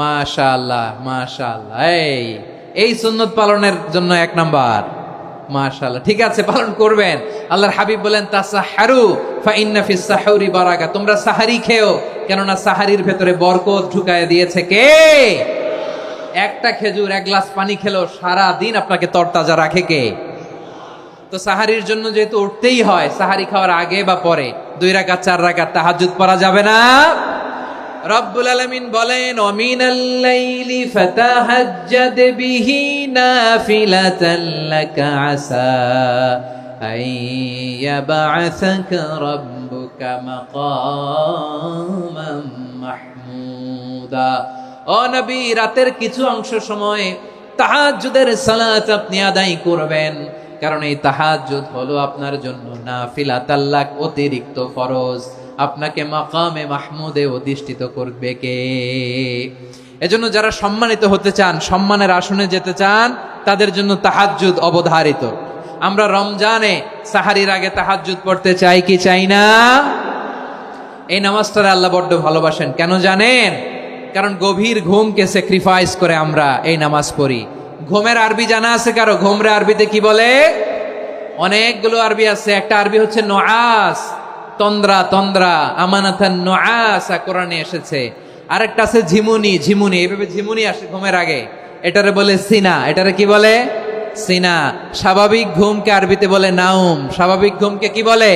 মাশাআল্লাহ মাশাআল্লাহ, এই সুন্নত পালনের জন্য 1 নাম্বার। মাশাআল্লাহ, ঠিক আছে, পালন করবেন। আল্লাহর হাবিব বলেন তাসাহারু ফা ইন্না ফিস সাহুরি বারাকা, তোমরা সাহারি খেও, কেননা সাহারির ভেতরে বরকত ঢুকায় দিয়েছে কে? একটা খেজুর 1 গ্লাস পানি খেলেও সারা দিন আপনাকে তরতাজা রাখে কে? তো সাহারির জন্য যেহেতু উঠতেই হয়, সাহারি খাওয়ার আগে বা পরে 2 রাকাত 4 রাকাত তাহাজ্জুদ পড়া যাবে না? রব্বুল আলামিন বলেন ওয়ামিনাল লাইলি ফাতাহাজ্জাদ বিহি নাফিলাতান লাকা আসা আইয়াবআসাকা রাব্বুকা মাকামান মাহমুদা। ও নবী, রাতের কিছু অংশ সময় তাহাজ্জুদের সালাত আপনি আদায় করবেন, কারণ এই তাহাজ্জুদ হলো আপনার জন্য নাফিলাতাল লাক, অতিরিক্ত ফরজ। আপনাকে মাকামে মাহমুদে অধিষ্ঠিত করবে কে? এজন্য যারা সম্মানিত হতে চান, সম্মানের আসনে যেতে চান, তাদের জন্য তাহাজ্জুদ অবধারিত। আমরা রমজানে সাহারির আগে তাহাজ্জুদ পড়তে চাই কি চাই না? এই নামাজটারে আল্লাহ বড্ড ভালোবাসেন, কেন জানেন? কারণ গভীর ঘুমকে স্যাক্রিফাইস করে আমরা এই নামাজ পড়ি। ঘুমের আরবি জানা আছে কারো? ঘুমরে আরবিতে কি বলে? অনেকগুলো আরবি আছে। একটা আরবি হচ্ছে নুআস, তন্দ্রা, তন্দ্রা, আমানাতান নুআসা কোরআনে এসেছে। আরেকটা আছে ঝিমুনি, ঝিমুনি, এইভাবে ঝিমুনি আসে ঘুমের আগে, এটারে বলে সিনা। এটারে কি বলে? সিনা। স্বাভাবিক ঘুমকে আরবিতে বলে নাউম। স্বাভাবিক ঘুমকে কি বলে?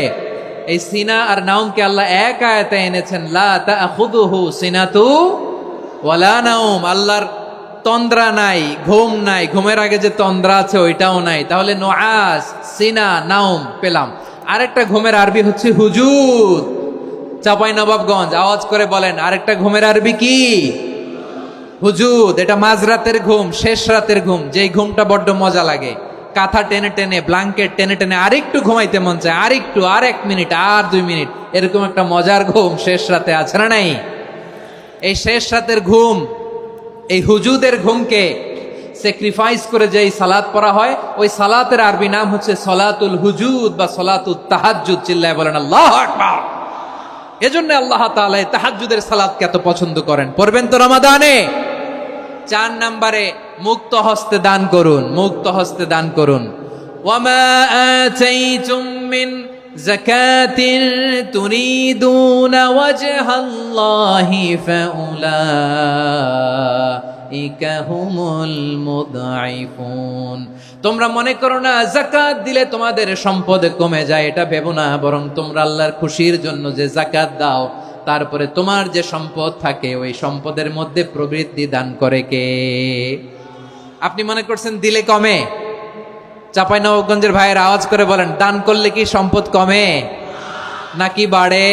এই সিনা আর নাউমকে আল্লাহ এক আয়াতে এনেছেন, লা তাখুযুহু সিনাতু ওয়ালা নাউম। আল্লাহর তন্দ্রা নাই, ঘুম নাই, ঘুমের আগে যে তন্দ্রা আছে ওইটাও নাই। তাহলে নুআস, সিনা, নাউম পেলাম। আরেকটা ঘুমের আরবি হচ্ছে হুজুদ। চাঁপাইনবাবগঞ্জ আওয়াজ করে বলেন, আরেকটা ঘুমের আরবি কি? হুজুদ। এটা মাঝরাতের ঘুম, শেষ রাতের ঘুম, যেই ঘুমটা বড্ড মজা লাগে। কাঁথা টেনে টেনে, ব্ল্যাঙ্কেট টেনে টেনে আরেকটু ঘুমাইতে মন চায়, আরেকটু, আর 1 মিনিট, আর 2 মিনিট, এরকম একটা মজার ঘুম শেষ রাতে আছে না নাই? এই শেষ রাতের ঘুম, এই হুজুদের ঘুমকে স্যাক্রিফাইস করে যেই সালাত পড়া হয়, ওই সালাতের আরবি নাম হচ্ছে সলাতুল হুজুদ বা সলাতুত তাহাজ্জুদ। চিল্লায় বলেন আল্লাহু আকবার। এজন্য আল্লাহ তাআলা তাহাজ্জুদের সালাতকে এত পছন্দ করেন। পড়বেন তো রমাদানে? 4 নম্বরে মুক্ত হস্তে দান করুন, মুক্ত হস্তে দান করুন। ওয়ামা আতাইতুম মিন যাকাতিন তুরিদুনা ওয়াজহাল্লাহি ফাউলাইকা হুমুল মুদঈফুন। তোমরা মনে করো না যাকাত দিলে তোমাদের সম্পদ কমে যায়, এটা ভেবো না, বরং তোমরা আল্লাহর খুশির জন্য যে যাকাত দাও, তারপরে তোমার যে সম্পদ থাকে ওই সম্পদের মধ্যে প্রবৃদ্ধি দান করে কে? আপনি মনে করছেন দিলে কমে? চাঁপাইনবাবগঞ্জের ভাইয়ের আওয়াজ করে বলেন, দান করলে কি সম্পদ কমে নাকি বাড়ে?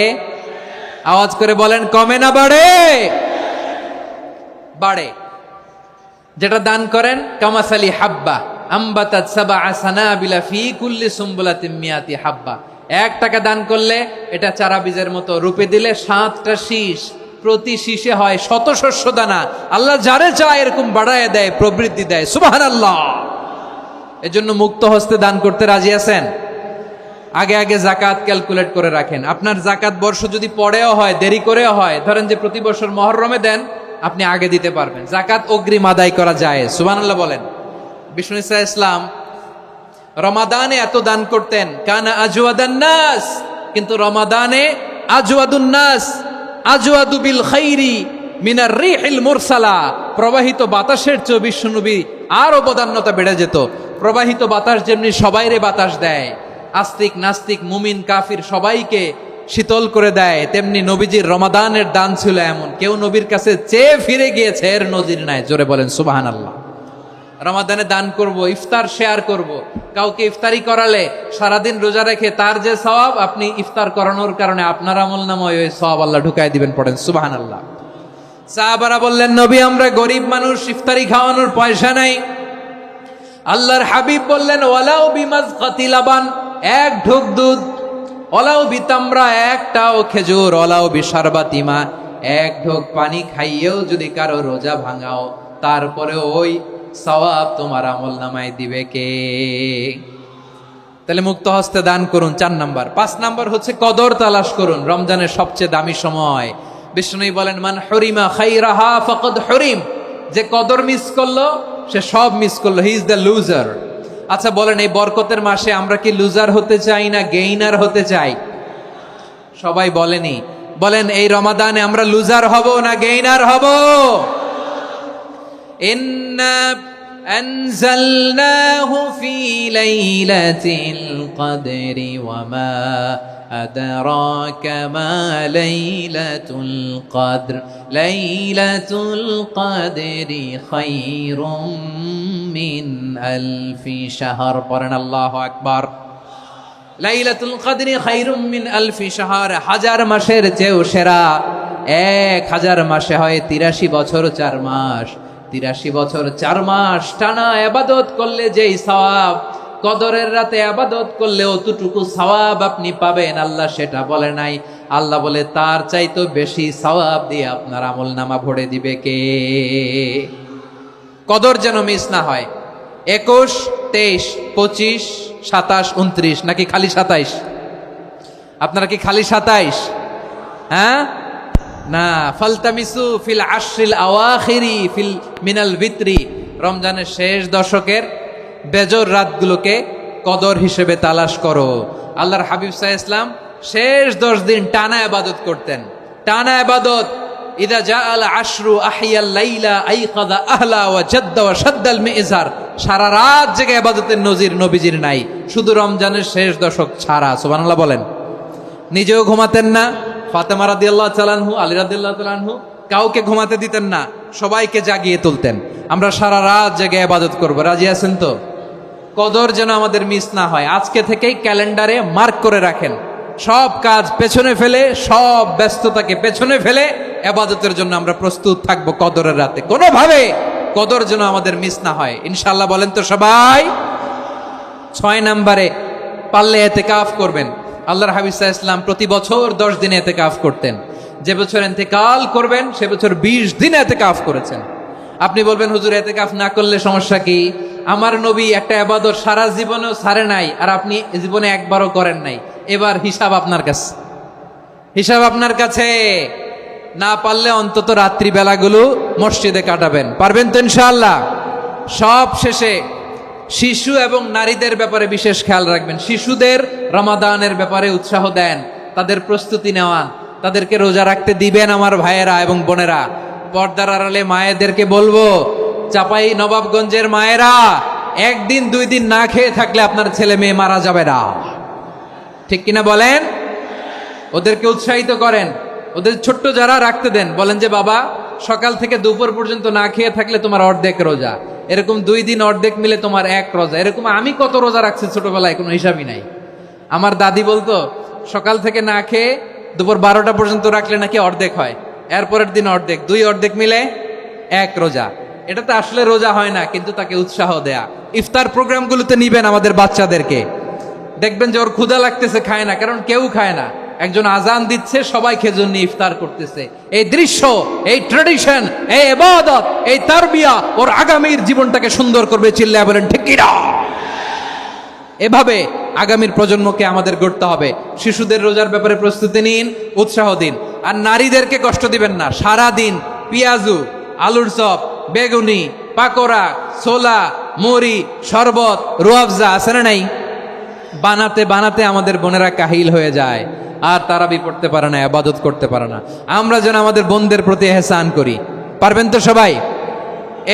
আওয়াজ করে বলেন, কমে না বাড়ে? বাড়ে। যেটা দান করেন, কামাসালি হাব্বা আম্বাতাত সাবআ সানাবিলা ফি কুল্লি সুম্বুলাতিন মিয়াতি হাব্বা, 1 টাকা দান করলে এটা চারা বীজের মতো, রূপে দিলে 7টা শীষ, প্রতি শীষে হয় 100 শস্য দানা। আল্লাহ যারে চায় এরকম বাড়ায় দেয়, প্রবৃদ্ধি দেয়। সুবহানাল্লাহ। এজন্য মুক্ত হস্তে দান করতে রাজি আছেন? আগে আগে জাকাত ক্যালকুলেট করে রাখেন। আপনার জাকাত বর্ষ যদি পরেও হয়, দেরি করেও হয়, ধরেন যে প্রতি বছর মুহররমে দেন, আপনি আগে দিতে পারবেন। জাকাত অগ্রিম আদায় করা যায়। সুবহানাল্লাহ বলেন। বিষ্ণু ইসা ইসলাম রমাদানে এত দান করতেন, কানা আজওয়াদান নাস, কিন্তু রমাদানে আজওয়াদুন নাস আজওয়াদু বিল খাইরি মিনার রিহিল মুরসালা, প্রবাহিত বাতাসের চেয়ে বিশ্বনবী আর অবদান্যতা বেড়ে যেত। প্রবাহিত বাতাস যেমনি সবাইরে বাতাস দেয়, আস্তিক নাস্তিক মুমিন কাফির সবাইকে শীতল করে দেয়, তেমনি নবীজির রমাদানের দান ছিল এমন, কেউ নবীর কাছে চেয়ে ফিরে গিয়েছে এর নজির নাই। জোরে বলেন সুবহানাল্লাহ। রমাদানে দান করব, ইফতার শেয়ার করব। কাউকে ইফতারি করালে সারাদিন রোজা রেখে তার যে সওয়াব, আপনি ইফতার করানোর কারণে আপনার আমলনামায় ওই সওয়াব আল্লাহ ঢুকায় দিবেন। পড়েন সুবহানাল্লাহ। সাহাবারা বললেন, নবী আমরা গরিব মানুষ, ইফতারি খাওয়ানোর পয়সা নাই। আল্লাহর হাবিব বললেন, ওয়ালাউ বিমাজকাতি লাবান, 1 ঢোক দুধ, ওয়ালাউ বিতামরা, 1টাও খেজুর, ওয়ালাউ বিশারবাতিমা, 1 ঢোক পানি খাইয়েও যদি কারো রোজা ভাঙাও, তারপরে ওই সওয়াব তোমার আমলনামায় দিবে কে? তাহলে মুক্ত হস্তে দান করুন, 4 নাম্বার। 5 নাম্বার হচ্ছে কদর তালাশ করুন। রমজানের সবচেয়ে দামি সময়। বিষ্ণু বলেন, মান হরিমা খাইরাহা ফাকাদ হরিম, যে কদর মিস করলো সে সব মিস করলো, হি ইজ দ্য লুজার। আচ্ছা বলেন, এই বরকতের মাসে আমরা কি লুজার হতে চাই না গেইনার হতে চাই? সবাই বলেনি, বলেন এই রমাদানে আমরা লুজার হব না গেইনার হব? ইন্না আনজালনাহু ফি লাইলাতিল কদরি ওয়া মা আদরাকা মা লাইলাতুল কদর, লাইলাতুল কদরি খায়রুম মিন আলফি শাহর। পড়েন আল্লাহু আকবার। লাইলাতুল কদরি খায়রুম মিন আলফি শাহর, 1000 মাসের চেয়েও সেরা। 1000 মাসে হয় 83 বছর 4 মাস। 83 বছর 4 মাস টানা ইবাদত করলে যেই সওয়াব, কদরের রাতে ইবাদত করলে অতটুকু সওয়াব আপনি পাবেন, আল্লাহ সেটা বলে নাই। আল্লাহ বলে তার চাইতে বেশি সওয়াব দিয়ে আপনার আমলনামা ভরে দিবে কে? কদর যেন মিস না হয়। 21, 23, 25, 27, 29 নাকি খালি 27? আপনারা কি খালি 27? হ্যাঁ না, ফালতামিসু ফিল আশরিল আওয়াখিরি ফিল মিনাল ভিতরি, রমজানের শেষ দশকের বেজর রাতগুলোকে কদর হিসেবে তালাশ করো। আল্লাহর হাবিব সাল্লাল্লাহু আলাইহি ওয়াসাল্লাম শেষ 10 দিন টানা ইবাদত করতেন, টানা ইবাদত। ইদা জাআল আশরু আহিয়াল লাইলা আইকাদা আহলা ওয়া জাদ্দা ওয়া শাদ্দাল মিজার, সারা রাত জেগে ইবাদতের নজির নবীজির নাই, শুধু রমজানের শেষ দশক ছাড়া। সুবহানাল্লাহ বলেন। নিজেও ঘুমাতেন না। ফাতেমা রাদিয়াল্লাহু তাআলা আনহু, আলী রাদিয়াল্লাহু তাআলা আনহু কাউকে ঘুমাতে দিতেন না, সবাইকে জাগিয়ে তুলতেন। আমরা সারা রাত জেগে ইবাদত করব। রাজি আছেন তো? কদর যেন আমাদের মিস না হয়। আজকে থেকেই ক্যালেন্ডারে মার্ক করে রাখেন, সব কাজ পেছনে ফেলে, সব ব্যস্ততাকে পেছনে ফেলে ইবাদতের জন্য আমরা প্রস্তুত থাকবো কদরের রাতে। কোনোভাবে কদর যেন আমাদের মিস না হয়, ইনশাআল্লাহ। বলেন তো সবাই? 6 নম্বরে পারলে ইতিকাফ করবেন। আল্লাহর হাবিব সাল্লাল্লাহু আলাইহি ওয়াসাল্লাম প্রতি বছর 10 দিন ইতিকাফ করতেন। যে বছর ইন্তেকাল করবেন সে বছর 20 দিন ইতিকাফ করেছেন। আপনি বলবেন, হুজুর ইতিকাফ না করলে সমস্যা কি? আমার নবী একটা ইবাদত সারা জীবনেও ছাড়ে নাই, আর আপনি জীবনে একবারও করেন নাই। এবার হিসাব আপনার কাছে, হিসাব আপনার কাছে। না পারলে অন্তত রাত্রি বেলাগুলো মসজিদে কাটাবেন। পারবেন তো ইনশাআল্লাহ? সব শেষে শিশু এবং নারীদের ব্যাপারে বিশেষ খেয়াল রাখবেন। শিশুদের রমাদানের ব্যাপারে উৎসাহ দেন, তাদের প্রস্তুতি নেওয়ান, তাদেরকে রোজা রাখতে দিবেন। আমার ভাইয়েরা এবং বোনেরা, পর্দার আড়ালে মায়েদেরকে বলবো, চাপাই নবাবগঞ্জের মায়েরা, 1 দিন 2 দিন না খেয়ে থাকলে আপনার ছেলে মেয়ে মারা যাবে না। ঠিক কিনা বলেন? ওদেরকে উৎসাহিত করেন। ওদের ছোট্ট যারা রাখতে দেন, বলেন যে বাবা সকাল থেকে দুপুর পর্যন্ত না খেয়ে থাকলে তোমার অর্ধেক রোজা, এরকম 2 দিন অর্ধেক মিলে তোমার 1 রোজা। এরকম আমি কত রোজা রাখছি ছোটবেলায়, কোনো হিসাবই নাই। আমার দাদি বলতো সকাল থেকে না খেয়ে দুপুর 12টা পর্যন্ত রাখলে নাকি অর্ধেক হয়, এরপরের দিন অর্ধেক, 2 অর্ধেক মিলে 1 রোজা। এটা তো আসলে রোজা হয় না, কিন্তু তাকে উৎসাহ দেয়া। ইফতার প্রোগ্রামগুলোতে নিবেন আমাদের বাচ্চাদেরকে, দেখবেন যে ওর ক্ষুধা লাগতেছে, খায় না, কারণ কেউ খায় না। একজন আজান দিচ্ছে, সবাই খেজুর নিয়ে ইফতার করতেছে। এই দৃশ্য, এই ট্রেডিশন, এই ইবাদত, এই তারবিয়া ওর আগামীর জীবনটাকে সুন্দর করবে। চিল্লায় বলেন ঠিক কি না? এভাবে আগামীর প্রজন্মকে আমাদের গড়তে হবে। শিশুদের রোজার ব্যাপারে প্রস্তুতি নিন, উৎসাহ দিন। আর নারীদেরকে কষ্ট দিবেন না। সারা দিন পেঁয়াজু, আলুর চপ, বেগুনি, পাকোড়া, ছোলা, মুড়ি, শরবত, রুয়াবজা আছে না নাই, বানাতে বানাতে আমাদের বোনেরা কাহিল হয়ে যায়, আর তারাবি পড়তে পারে না, ইবাদত করতে পারে না। আমরা যেন আমাদের বোনদের প্রতি এহসান করি। পারবেন তো সবাই?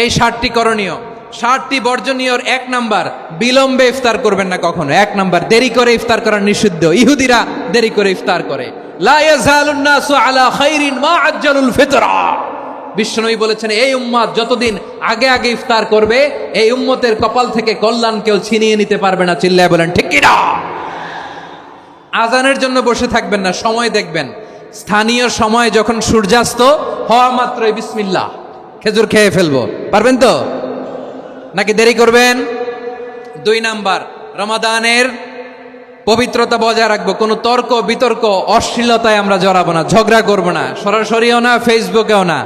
এই 60টি করণীয়, 60টি বর্জনীয়র 1 নাম্বার, বিলম্বে ইফতার করবেন না কখনো। 1 নাম্বার, দেরি করে ইফতার করা নিষিদ্ধ। ইহুদিরা দেরি করে ইফতার করে। লা ইয়াজালুন নাসু আলা খাইরিন মা আজ্জালুল ফিতরা। বিশ্বনবী বলেছেন, এই উম্মত যতদিন আগে আগে ইফতার করবে, এই উম্মতের কপাল থেকে কল্যাণ কেউ ছিনিয়ে নিতে পারবে না। চিল্লায় বলেন ঠিক কি না? আজানের জন্য বসে থাকবেন না, সময় দেখবেন। স্থানীয় সময় যখন সূর্যাস্ত হওয়া মাত্রই বিসমিল্লাহ, খেজুর খেয়ে ফেলবো। পারবেন তো নাকি দেরি করবেন? 2 নাম্বার, রমাদানের পবিত্রতা বজায় রাখবো। কোনো তর্ক বিতর্ক অশ্লীলতায় আমরা জড়াবো না, ঝগড়া করবো না, সরাসরিও না, ফেসবুকেও না।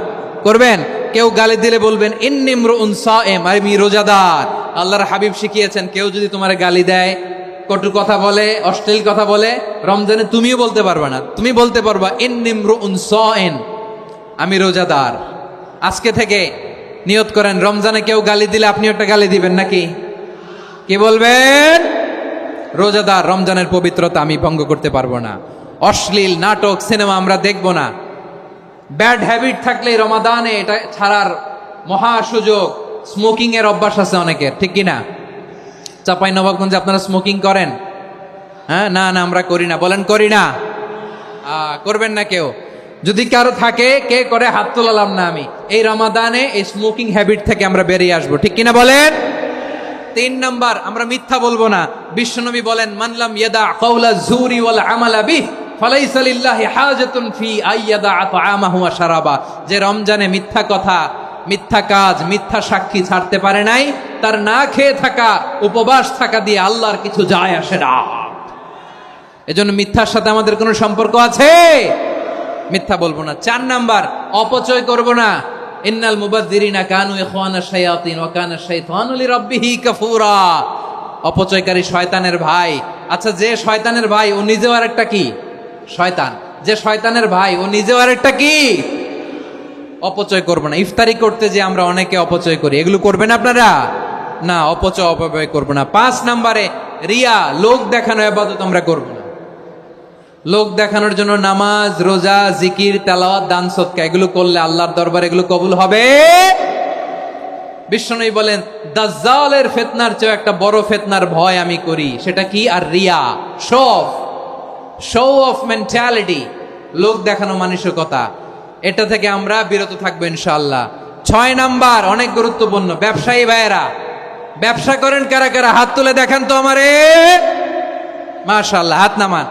করবেন? কেউ গালি দিলে বলবেন ইন্নিমরুউন সায়েম, আমি রোজাদার। আল্লাহর হাবিব শিখিয়েছেন, কেউ যদি তোমার গালি দেয়, কটু কথা বলে, অশ্লীল কথা বলে, রমজানে তুমিও বলতে পারবে না। তুমি বলতে পারবা ইন্নিমরুউন সায়েম, আমি রোজাদার। আজকে থেকে নিয়ত করেন, রমজানে কেউ গালি দিলে আপনি একটা গালি দিবেন নাকি? কি বলবেন? রোজাদার, রমজানের পবিত্রতা আমি ভঙ্গ করতে পারবো না। অশ্লীল নাটক, সিনেমা আমরা দেখবো না। ব্যাড হ্যাবিট থাকলে রমাদানে এটা ছাড়ার মহা সুযোগ। স্মোকিং এর অভ্যাস আছে অনেকের, ঠিক কিনা? চাপাই নবাবগঞ্জে আপনারা স্মোকিং করেন? হ্যাঁ, না না আমরা করি না। বলেন করি না। করবেন না কেউ। যদি কারো থাকে, কে করে হাত তোলালাম না আমি। এই রমাদানে এই স্মোকিং হ্যাবিট থেকে আমরা বেরিয়ে আসবো, ঠিক কিনা বলেন? 3 নাম্বার, আমরা মিথ্যা বলবো না। বিশ্বনবী বলেন, মানলাম ইয়াদা কাওলা যুরি ওয়াল আমালা বিহি ফালাইসা লিল্লাহি হাজাতুন ফি আইয়াদা তাআমাহু ওয়া শারাবা। যে রমজানে মিথ্যা কথা, মিথ্যা কাজ, মিথ্যা সাক্ষী ছাড়তে পারে নাই, তার না খেয়ে থাকা, উপবাস থাকা দিয়ে আল্লাহর কিছু যায় আসে না। এজন্য মিথ্যার সাথে আমাদের কোনো সম্পর্ক আছে? মিথ্যা বলবো না। 4 নাম্বার, অপচয় করব না। ইন্নাল মুবাযযিরিনা কানু ইখওয়ানাশ শায়াতিন ওয়া কানা শাইতানু লিরাব্বিহি কাফুরা। অপচয়কারী শয়তানের ভাই। আচ্ছা, যে শয়তানের ভাই ও নিজেও আরেকটা কি? শয়তান। যে শয়তানের ভাই ও নিজেও আরেকটা কি? অপচয় করব না। ইফতারি করতে যে আমরা অনেকে অপচয় করি, এগুলো করবেন আপনারা না। অপব্যয় করব না। 5 নাম্বারে, রিয়া, লোক দেখানো ইবাদত আমরা করব না। লোক দেখানোর জন্য নামাজ, রোজা, জিকির, তেলাওয়াত, দান, সদকা এগুলো করলে আল্লাহর দরবারে এগুলো কবুল হবে। বিশ্বনবী বলেন, দাজ্জালের ফিতনার চেয়ে একটা বড় ফিতনার ভয় আমি করি। সেটা কি? আর রিয়া, শো অফ মেন্টালিটি, লোক দেখানো মানসিকতা। এটা থেকে আমরা বিরত থাকবো ইনশাআল্লাহ। 6 নাম্বার, অনেক গুরুত্বপূর্ণ। ব্যবসায়ী ভাইয়েরা, ব্যবসা করেন কারা কারা? হাত তুলে দেখান তো আমারে। মাশাআল্লাহ, হাত নামান।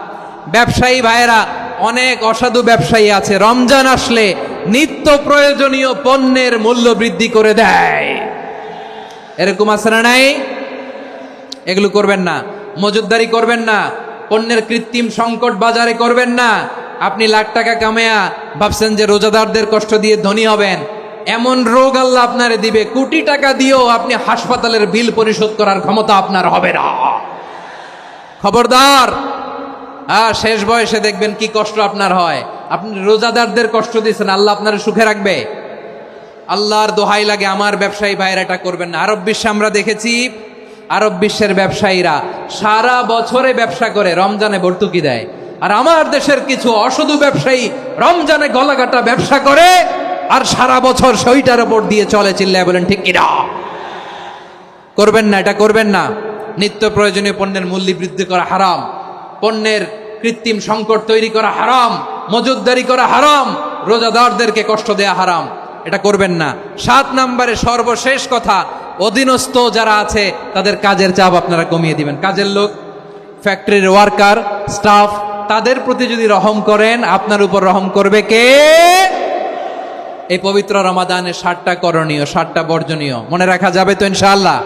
ব্যবসায়ী ভাইয়েরা, অনেক অসাধু ব্যবসায়ী আছে, রমজান আসলে নিত্য প্রয়োজনীয় পণ্যের মূল্য বৃদ্ধি করে দেয়। এরকম আছে না নাই? এগুলো করবেন না। মজুদদারি করবেন না। পণ্যের কৃত্রিম সংকট বাজারে করবেন না। আপনি লাখ টাকা কামায়া ভাবছেন যে রোজাদারদের কষ্ট দিয়ে ধনী হবেন। এমন রোগ আল্লাহ আপনারে দিবে, কোটি টাকা দিয়েও আপনি হাসপাতালের বিল পরিশোধ করার ক্ষমতা আপনার হবে না। খবরদার। শেষ বয়সে দেখবেন কি কষ্ট আপনার হয়। আপনি রোজাদারদের কষ্ট দিয়েছেন, আল্লাহ আপনার সুখে রাখবে? আল্লাহর দোহাই লাগে, আমার ব্যবসায়ী ভাইয়েরা এটা করবেন না। আরব বিশ্বে আমরা দেখেছি, আরব বিশ্বের ব্যবসায়ীরা সারা বছরে ব্যবসা করে, রমজানে ভর্তুকি দেয়। আর আমার দেশের কিছু অসাধু ব্যবসায়ী রমজানে গলাকাটা ব্যবসা করে আর সারা বছর সইটার উপর দিয়ে চলে। চিল্লায় বলেন ঠিক কিনা? করবেন না, এটা করবেন না। নিত্য প্রয়োজনীয় পণ্যের মূল্য বৃদ্ধি করা হারাম। পণ্যের কৃত্রিম সংকট তৈরি করা হারাম। মজুদদারি করা হারাম। রোজাদারদেরকে কষ্ট দেয়া হারাম। এটা করবেন না। 7 নাম্বারে সর্বশেষ কথা, অধীনস্থ যারা আছে তাদের কাজের চাপ আপনারা কমিয়ে দিবেন। কাজের লোক, ফ্যাক্টরির ওয়ার্কার, স্টাফ, তাদের প্রতি যদি রহম করেন, আপনার উপর রহম করবে কে? এই পবিত্র রমাদানে 7টা করণীয়, 7টা বর্জনীয় মনে রাখা যাবে তো ইনশাআল্লাহ?